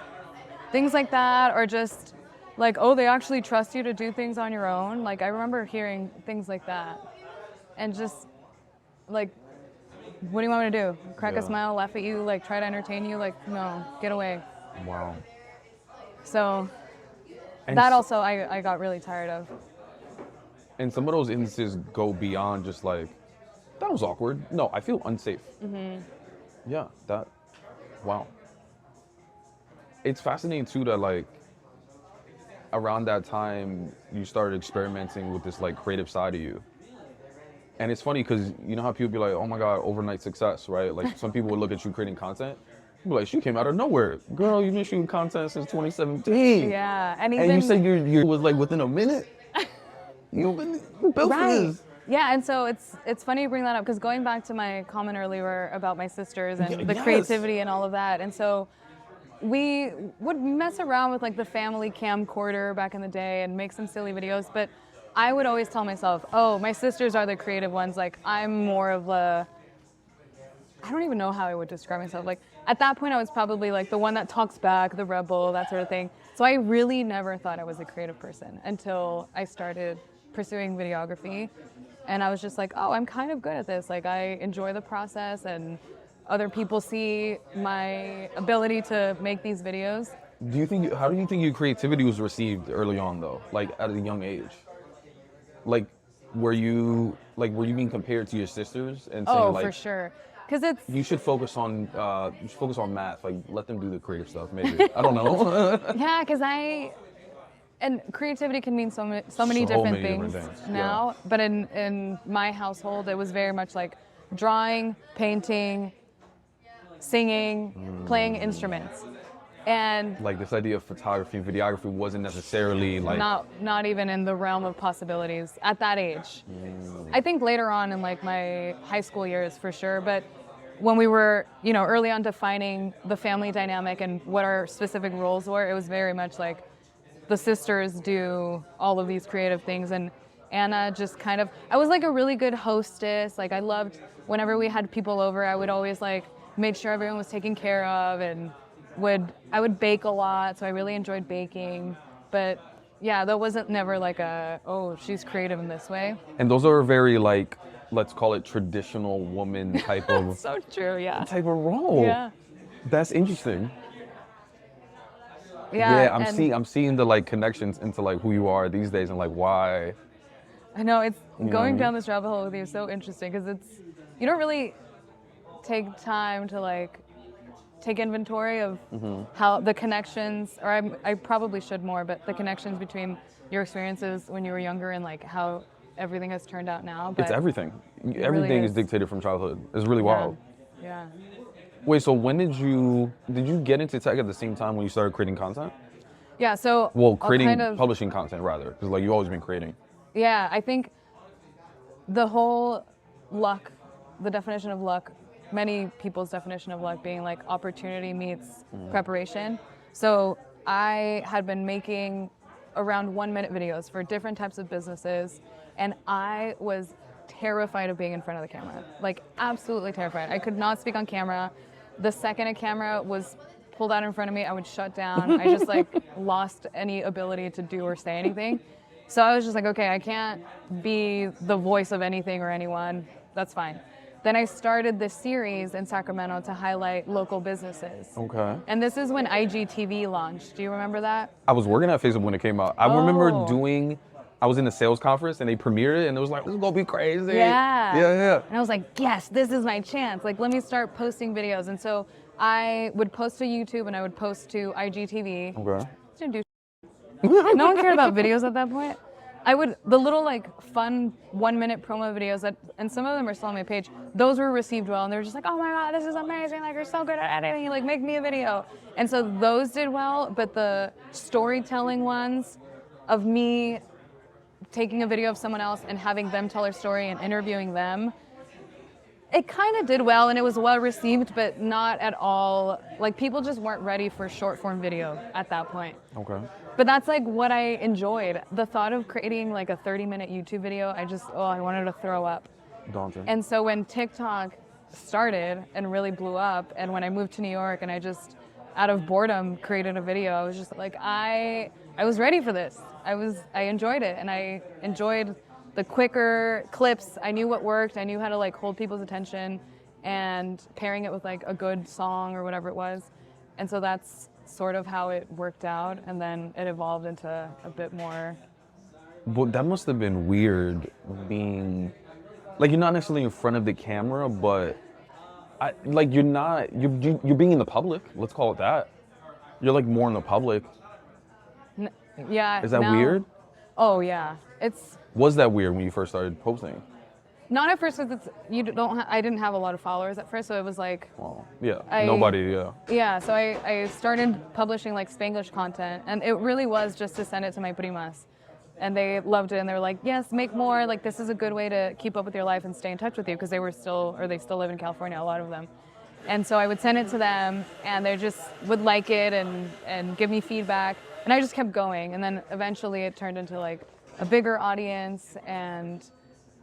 Things like that, or just like, oh, they actually trust you to do things on your own. Like I remember hearing things like that, and just like, what do you want me to do? Crack a smile, laugh at you, like try to entertain you? Like, no, get away. Wow. So that also I got really tired of. And some of those instances go beyond just like, that was awkward. No, I feel unsafe. Mm-hmm. Yeah, wow. It's fascinating too that like, around that time, you started experimenting with this like creative side of you. And it's funny because you know how people be like, oh my God, overnight success, right? Like some people would look at you creating content, be like, she came out of nowhere. Girl, you've been shooting content since 2017. Yeah, and you said you was like within a minute? You built for this. Yeah, and so it's funny you bring that up because going back to my comment earlier about my sisters and the Yes. creativity and all of that, and so we would mess around with like the family camcorder back in the day and make some silly videos, but I would always tell myself, oh, my sisters are the creative ones. Like I'm more of a, I don't even know how I would describe myself. Like at that point, I was probably like the one that talks back, the rebel, that sort of thing. So I really never thought I was a creative person until I started pursuing videography. And I was just like, oh, I'm kind of good at this. Like I enjoy the process and other people see my ability to make these videos. How do you think your creativity was received early on though? Like at a young age? Like were you being compared to your sisters and saying Oh, like for sure. Because it's, you should focus on math, like let them do the creative stuff maybe. I don't know. yeah, because and creativity can mean so many different things now. Yeah. But in my household, it was very much like drawing, painting, singing, playing instruments. And Like this idea of photography, videography wasn't necessarily like not even in the realm of possibilities at that age. I think later on in like my high school years for sure, but when we were, early on defining the family dynamic and what our specific roles were, it was very much like the sisters do all of these creative things and Anna just kind of, I was like a really good hostess. Like I loved whenever we had people over, I would always like make sure everyone was taken care of and I would bake a lot, so I really enjoyed baking. But yeah, that wasn't never like oh, she's creative in this way. and those are very like, let's call it traditional woman type of So true, yeah. type of role. Yeah. That's interesting. Yeah, Yeah, and I'm seeing the like connections into like who you are these days and like why. I know it's going know? down this rabbit hole with you is so interesting because you don't really take time to like take inventory of how the connections, or I probably should more, but the connections between your experiences when you were younger and like how everything has turned out now. But It's everything. really Everything is is. dictated from childhood. It's really wild. Yeah. Wait, so when did you get into tech at the same time when you started creating content? Yeah. So Well, I'll creating kind of, publishing content rather, because like you've always been creating. yeah, I think the whole luck, the definition of luck, many people's definition of luck being like opportunity meets preparation. So I had been making around 1-minute videos for different types of businesses, and I was terrified of being in front of the camera, like absolutely terrified. I could not speak on camera. The second a camera was pulled out in front of me, I would shut down. I just like lost any ability to do or say anything. So I was just like, okay, I can't be the voice of anything or anyone. That's fine. Then I started this series in Sacramento to highlight local businesses. Okay. And this is when IGTV launched. Do you remember that? I was working at Facebook when it came out. I remember I was in a sales conference and they premiered it and it was like, this is gonna be crazy. Yeah. Yeah. And I was like, yes, this is my chance. Like, let me start posting videos. And so I would post to YouTube and I would post to IGTV. Okay. Didn't do no one cared about videos at that point. The little like fun 1-minute promo videos and some of them are still on my page, those were received well and they were just like, oh my God, this is amazing. Like you're so good at editing, like make me a video. And so those did well, but the storytelling ones of me taking a video of someone else and having them tell their story and interviewing them, it kind of did well and it was well received, but not at all, like people just weren't ready for short form video at that point. Okay. But that's like what I enjoyed. The thought of creating like a 30-minute YouTube video, I wanted to throw up. Daunting. And so when TikTok started and really blew up, and when I moved to New York and I just, out of boredom, created a video, I was just like, I was ready for this. I enjoyed it, and I enjoyed the quicker clips. I knew what worked. I knew how to like hold people's attention, and pairing it with like a good song or whatever it was. And so that's sort of how it worked out, and then it evolved into a bit more. But that must have been weird being, like you're not necessarily in front of the camera, but you're being in the public. Let's call it that. You're like more in the public. Yeah. Is that weird? Oh yeah, Was that weird when you first started posting? Not at first, because I didn't have a lot of followers at first, so it was like. Well, yeah, nobody, yeah. Yeah, so I started publishing like Spanglish content, and it really was just to send it to my primas. and they loved it, and they were like, yes, make more, like this is a good way to keep up with your life and stay in touch with you, because they still live in California, a lot of them. And so I would send it to them, and they just would like it and give me feedback, and I just kept going, and then eventually it turned into like a bigger audience, and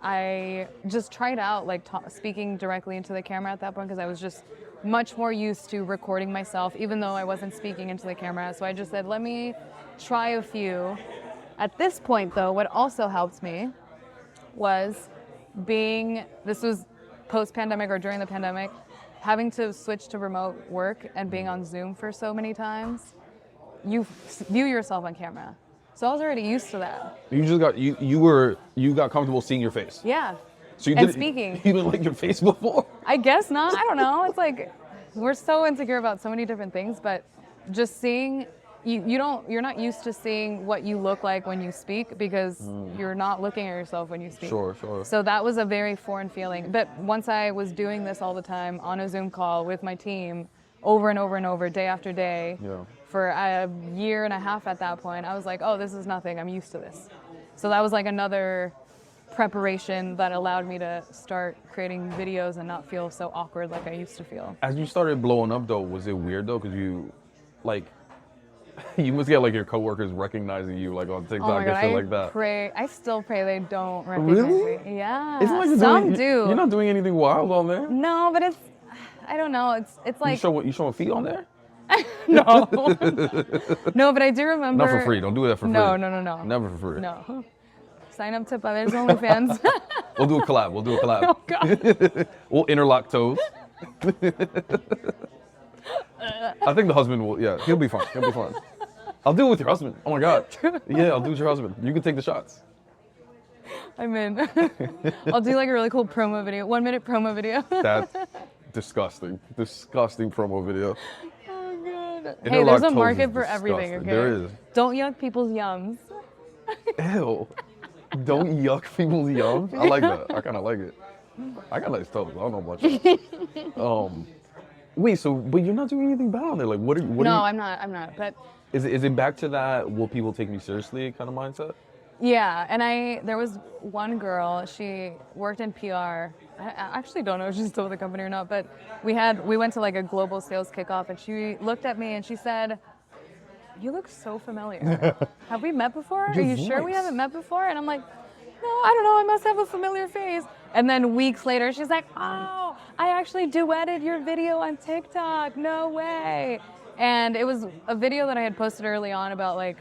I just tried out like speaking directly into the camera at that point, because I was just much more used to recording myself, even though I wasn't speaking into the camera. So I just said, let me try a few. At this point, though, what also helped me was this was post-pandemic or during the pandemic, having to switch to remote work and being on Zoom for so many times, you view yourself on camera. So I was already used to that. You got comfortable seeing your face. Yeah. So and speaking. You didn't like your face before? I guess not. I don't know. It's like we're so insecure about so many different things, but just seeing you're not used to seeing what you look like when you speak, because you're not looking at yourself when you speak. Sure. So that was a very foreign feeling. But once I was doing this all the time on a Zoom call with my team over and over and over, day after day, for a year and a half at that point, I was like, oh, this is nothing. I'm used to this. So that was like another preparation that allowed me to start creating videos and not feel so awkward like I used to feel. As you started blowing up though, was it weird though? Because you must get like your coworkers recognizing you like on TikTok and shit like that. I still pray they don't recognize me. Yeah. It's like some do. You're not doing anything wild on there? No, but I don't know. It's like you showing feet on there? No. No, but I do remember. Not for free. Don't do that for free. No. Never for free. No. Sign up to Paola's OnlyFans. We'll do a collab. Oh God. We'll interlock toes. I think the husband will. Yeah, he'll be fine. I'll do it with your husband. Oh my God. Yeah, I'll do it with your husband. You can take the shots. I'm in. I'll do like a really cool promo video, 1 minute promo video. That's disgusting promo video. Oh God. Interlock hey, there's a toes market is for everything. disgusting. Okay. There is. Don't yuck people's yums. Ew. Don't yuck people's yums. I like that. I kind of like it. I got nice toes. I don't know much. Wait. But you're not doing anything bad on there. Like, what are you? No, I'm not. But is it back to that? Will people take me seriously kind of mindset? Yeah, and there was one girl, she worked in PR. I actually don't know if she's still with the company or not, but we went to like a global sales kickoff, and she looked at me and she said, "You look so familiar. Have we met before? Are you sure we haven't met before?" And I'm like, "No, I don't know, I must have a familiar face." And then weeks later, she's like, "Oh, I actually duetted your video on TikTok, no way." And it was a video that I had posted early on about like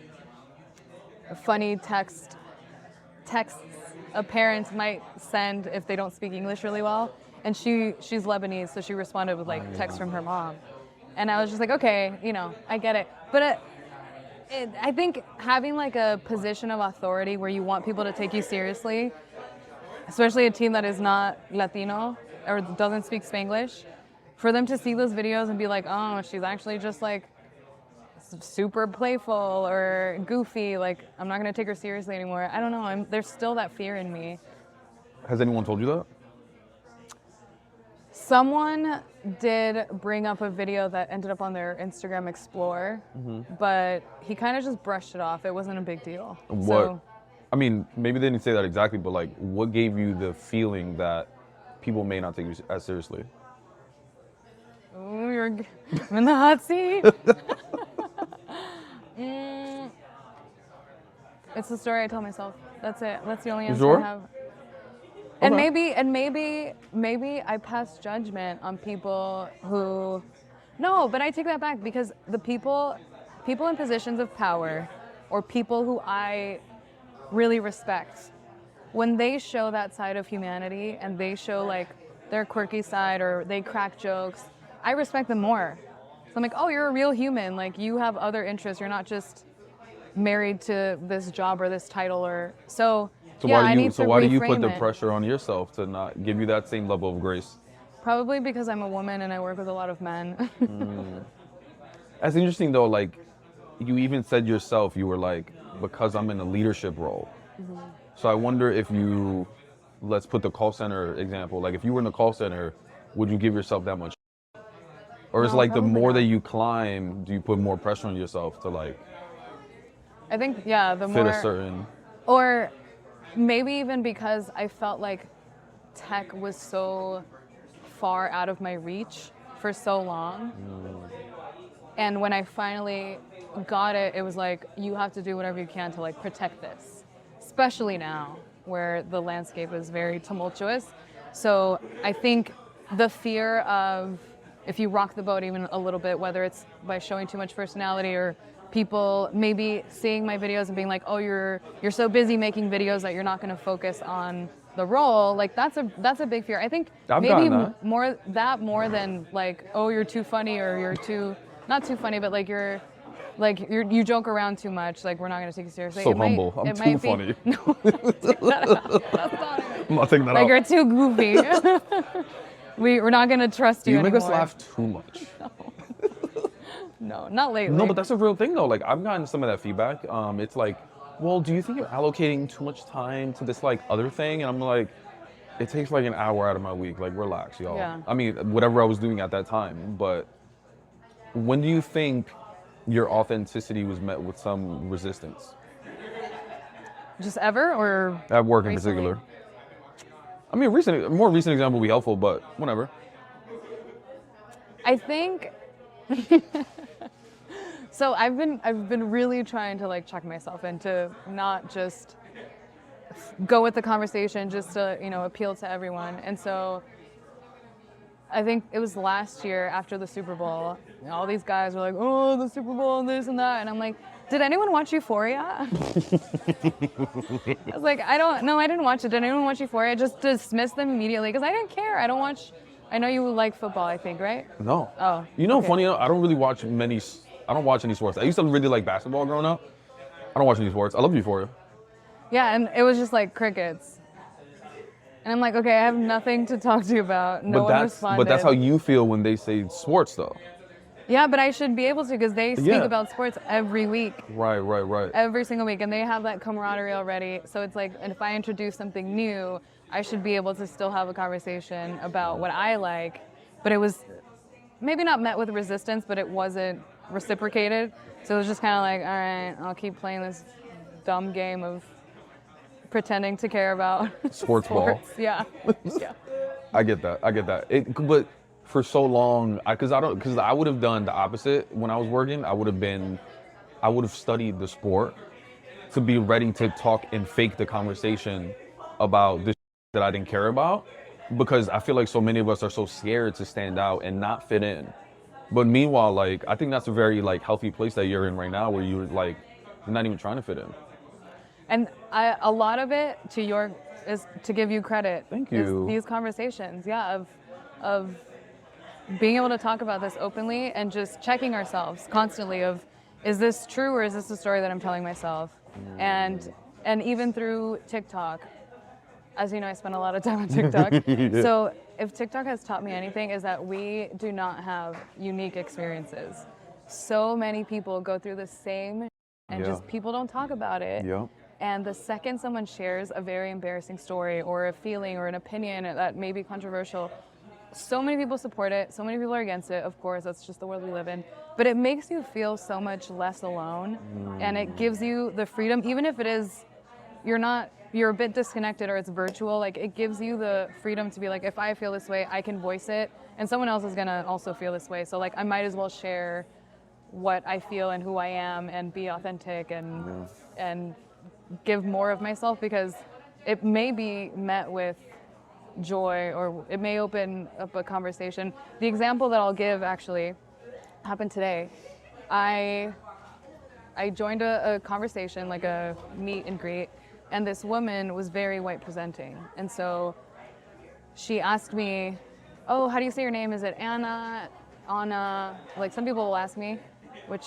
funny texts a parent might send if they don't speak English really well. And she's Lebanese, so she responded with like text from her mom. And I was just like, okay, I get it. But I think having like a position of authority where you want people to take you seriously, especially a team that is not Latino or doesn't speak Spanglish, for them to see those videos and be like, oh, she's actually just like super playful or goofy, like I'm not gonna take her seriously anymore. I don't know, there's still that fear in me. Has anyone told you that? Someone did bring up a video that ended up on their Instagram Explore, but he kind of just brushed it off. It wasn't a big deal. I mean, maybe they didn't say that exactly, but like, what gave you the feeling that people may not take you as seriously? Ooh, I'm in the hot seat. It's the story I tell myself. That's it. That's the only answer I have. Okay. And maybe I pass judgment on people who. No, but I take that back, because the people in positions of power, or people who I really respect, when they show that side of humanity and they show like their quirky side or they crack jokes, I respect them more. So I'm like, oh, you're a real human. Like, you have other interests. You're not just married to this job or this title or so. Why do you put the pressure on yourself to not give you that same level of grace? Probably because I'm a woman and I work with a lot of men. That's interesting though. Like, you even said yourself, you were like, because I'm in a leadership role. So I wonder if let's put the call center example. Like, if you were in the call center, would you give yourself that much? Or is like the more that you climb, do you put more pressure on yourself to like? I think the fit more a certain. Or maybe even because I felt like tech was so far out of my reach for so long. And when I finally got it, it was like, you have to do whatever you can to like protect this, especially now where the landscape is very tumultuous. So I think the fear of if you rock the boat even a little bit, whether it's by showing too much personality or people maybe seeing my videos and being like, oh, you're so busy making videos that you're not going to focus on the role. Like that's a big fear. I think I've maybe gotten that. more than like, oh, you're too funny or you're too not too funny, but like you joke around too much. Like we're not going to take you seriously. So humble. I'm too funny. No, take that out. That's not it. I'm not taking that Like out. you're too goofy. We're not going to trust you You anymore. make us laugh too much. No, not lately. No, but that's a real thing though. Like I've gotten some of that feedback. It's like, well, do you think you're allocating too much time to this like other thing? And I'm like, it takes like an hour out of my week. Like relax, y'all. Yeah. I mean, whatever I was doing at that time. But when do you think your authenticity was met with some resistance? Just ever or At work in recently? particular. I mean, more recent example would be helpful, but whatever. I think so I've been really trying to like check myself and to not just go with the conversation just to, appeal to everyone. And so I think it was last year after the Super Bowl, all these guys were like, oh, the Super Bowl and this and that. And I'm like, did anyone watch Euphoria? I was like, I didn't watch it. Did anyone watch Euphoria? I just dismissed them immediately because I didn't care. I know you like football, I think, right? No. Oh. Okay. Funny enough, I don't watch any sports. I used to really like basketball growing up. I don't watch any sports. I love Euphoria. Yeah, and it was just like crickets. And I'm like, okay, I have nothing to talk to you about. No one responded. But that's how you feel when they say sports, though. Yeah, but I should be able to because they speak about sports every week. Right. Every single week, and they have that camaraderie already. So it's like, and if I introduce something new, I should be able to still have a conversation about what I like. But it was maybe not met with resistance, but it wasn't reciprocated. So it was just kind of like, all right, I'll keep playing this dumb game of pretending to care about Sports ball. Yeah. Yeah. I get that. But for so long, because I would have done the opposite when I was working. I would have studied the sport to be ready to talk and fake the conversation about this that I didn't care about, because I feel like so many of us are so scared to stand out and not fit in. But meanwhile, like I think that's a very like healthy place that you're in right now, where you're not even trying to fit in. And a lot of it is to give you credit. Thank you. Is these conversations, of being able to talk about this openly and just checking ourselves constantly of, is this true or is this a story that I'm telling myself? And even through TikTok, as you know, I spend a lot of time on TikTok. Yeah. So if TikTok has taught me anything, is that we do not have unique experiences. So many people go through the same and just people don't talk about it. Yeah. And the second someone shares a very embarrassing story or a feeling or an opinion that may be controversial, so many people support it, so many people are against it. Of course, that's just the world we live in. But it makes you feel so much less alone, and it gives you the freedom, even if it is, you're a bit disconnected or it's virtual, like it gives you the freedom to be like, if I feel this way, I can voice it, and someone else is gonna also feel this way. So like, I might as well share what I feel and who I am and be authentic and give more of myself, because it may be met with joy or it may open up a conversation. The example that I'll give actually happened today. I joined a conversation, like a meet and greet, and this woman was very white presenting. And so she asked me, oh, how do you say your name? Is it Anna, Anna? Like some people will ask me, which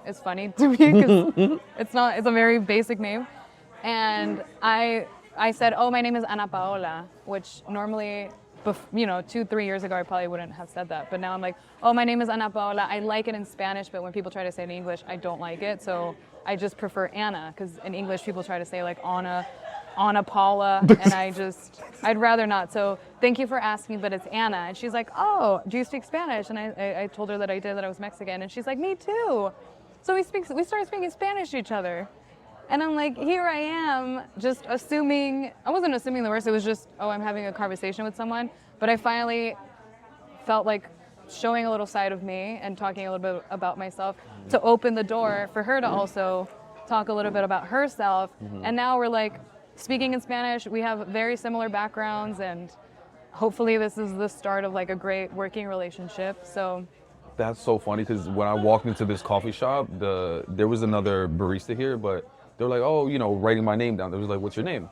is funny to me because it's a very basic name. And I said, oh, my name is Ana Paola, which normally, 2-3 years ago, I probably wouldn't have said that. But now I'm like, oh, my name is Ana Paola. I like it in Spanish, but when people try to say it in English, I don't like it. So I just prefer Anna, because in English, people try to say like Anna Paula, and I'd rather not. So thank you for asking, but it's Anna. And she's like, oh, do you speak Spanish? And I told her that I did, that I was Mexican. And she's like, me too. So we started speaking Spanish to each other. And I'm like, here I am, just assuming, I wasn't assuming the worst, it was just, oh, I'm having a conversation with someone. But I finally felt like showing a little side of me and talking a little bit about myself to open the door for her to also talk a little bit about herself. And now we're like speaking in Spanish. We have very similar backgrounds, and hopefully this is the start of like a great working relationship. So That's so funny because when I walked into this coffee shop, there was another barista here, but they were like, oh, you know, writing my name down. They was like, what's your name?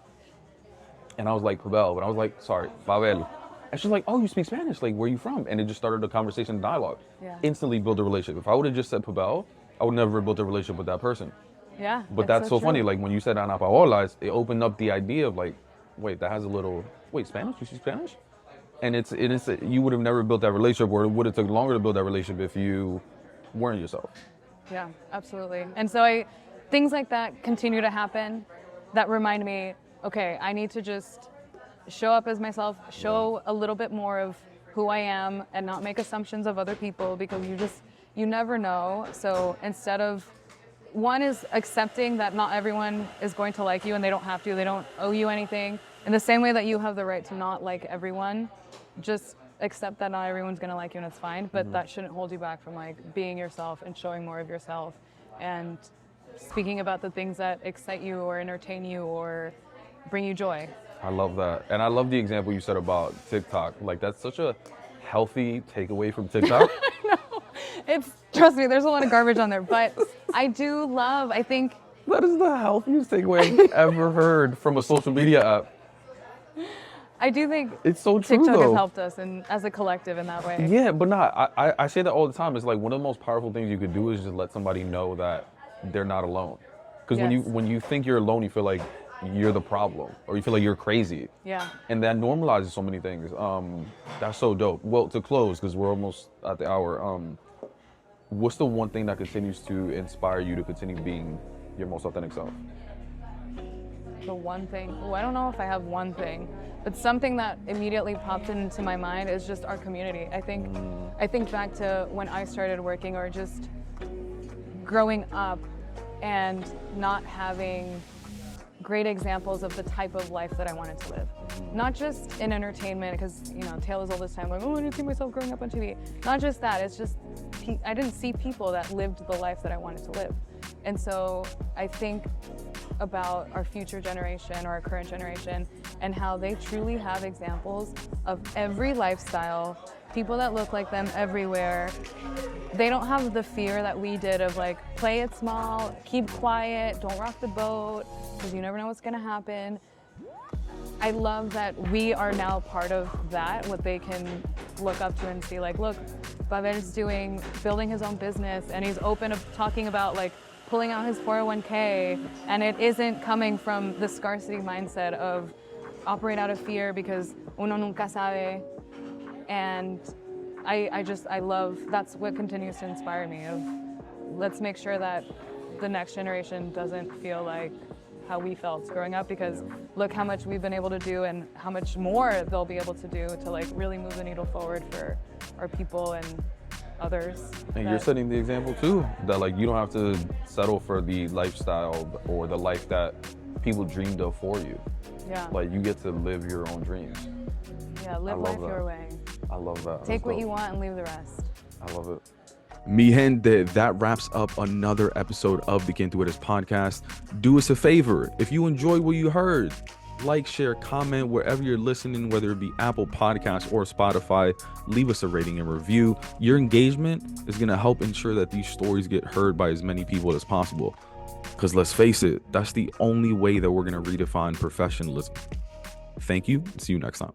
And I was like, Pavel. But I was like, sorry, Pavel. And she's like, oh, you speak Spanish. Like, where are you from? And it just started a conversation, dialogue. Yeah. Instantly built a relationship. If I would have just said Pavel, I would never have built a relationship with that person. yeah. But it's that's so funny. true. Like when you said Ana Paola, it opened up the idea of like, wait, that has a little, wait, Spanish? You speak Spanish? And you would have never built that relationship, or it would have took longer to build that relationship if you weren't yourself. Yeah, absolutely. And so things like that continue to happen that remind me, okay, I need to just show up as myself, show a little bit more of who I am and not make assumptions of other people, because you never know. So instead of, one is accepting that not everyone is going to like you, and they don't have to, they don't owe you anything. In the same way that you have the right to not like everyone, just accept that not everyone's gonna like you and it's fine, but that shouldn't hold you back from like being yourself and showing more of yourself and speaking about the things that excite you or entertain you or bring you joy. I love that. And I love the example you said about TikTok. Like that's such a healthy takeaway from TikTok. Trust me, there's a lot of garbage on there, but I think That is the healthiest takeaway I've ever heard from a social media app. I do think It's so true, TikTok has though. helped us as a collective in that way. Yeah, but I say that all the time. It's like one of the most powerful things you could do is just let somebody know that they're not alone. Because Yes. when you think you're alone, you feel like you're the problem, or you feel like you're crazy. Yeah. And that normalizes so many things. That's so dope. Well, to close, because we're almost at the hour, what's the one thing that continues to inspire you to continue being your most authentic self? The one thing, I don't know if I have one thing, but something that immediately popped into my mind is just our community. I think back to when I started working, or just growing up and not having great examples of the type of life that I wanted to live. Not just in entertainment, because Taylor's all this time like, oh, I didn't see myself growing up on TV. Not just that, it's just I didn't see people that lived the life that I wanted to live. And so I think about our future generation or our current generation and how they truly have examples of every lifestyle, people that look like them everywhere. They don't have the fear that we did of like, play it small, keep quiet, don't rock the boat, because you never know what's gonna happen. I love that we are now part of that, what they can look up to and see like, look, Pavel's building his own business, and he's open to talking about like pulling out his 401k, and it isn't coming from the scarcity mindset of operate out of fear because uno nunca sabe. And I love, that's what continues to inspire me, of let's make sure that the next generation doesn't feel like how we felt growing up, because look how much we've been able to do and how much more they'll be able to do to like really move the needle forward for our people and others. And you're setting the example too, that like you don't have to settle for the lifestyle or the life that people dreamed of for you. Yeah. Like you get to live your own dreams. Yeah, live life your way. I love that. Take what you want and leave the rest. I love it. Mi gente, that wraps up another episode of the Quién, Eres podcast. Do us a favor. If you enjoyed what you heard, like, share, comment wherever you're listening, whether it be Apple Podcasts or Spotify. Leave us a rating and review. Your engagement is going to help ensure that these stories get heard by as many people as possible. Because let's face it, that's the only way that we're going to redefine professionalism. Thank you. See you next time.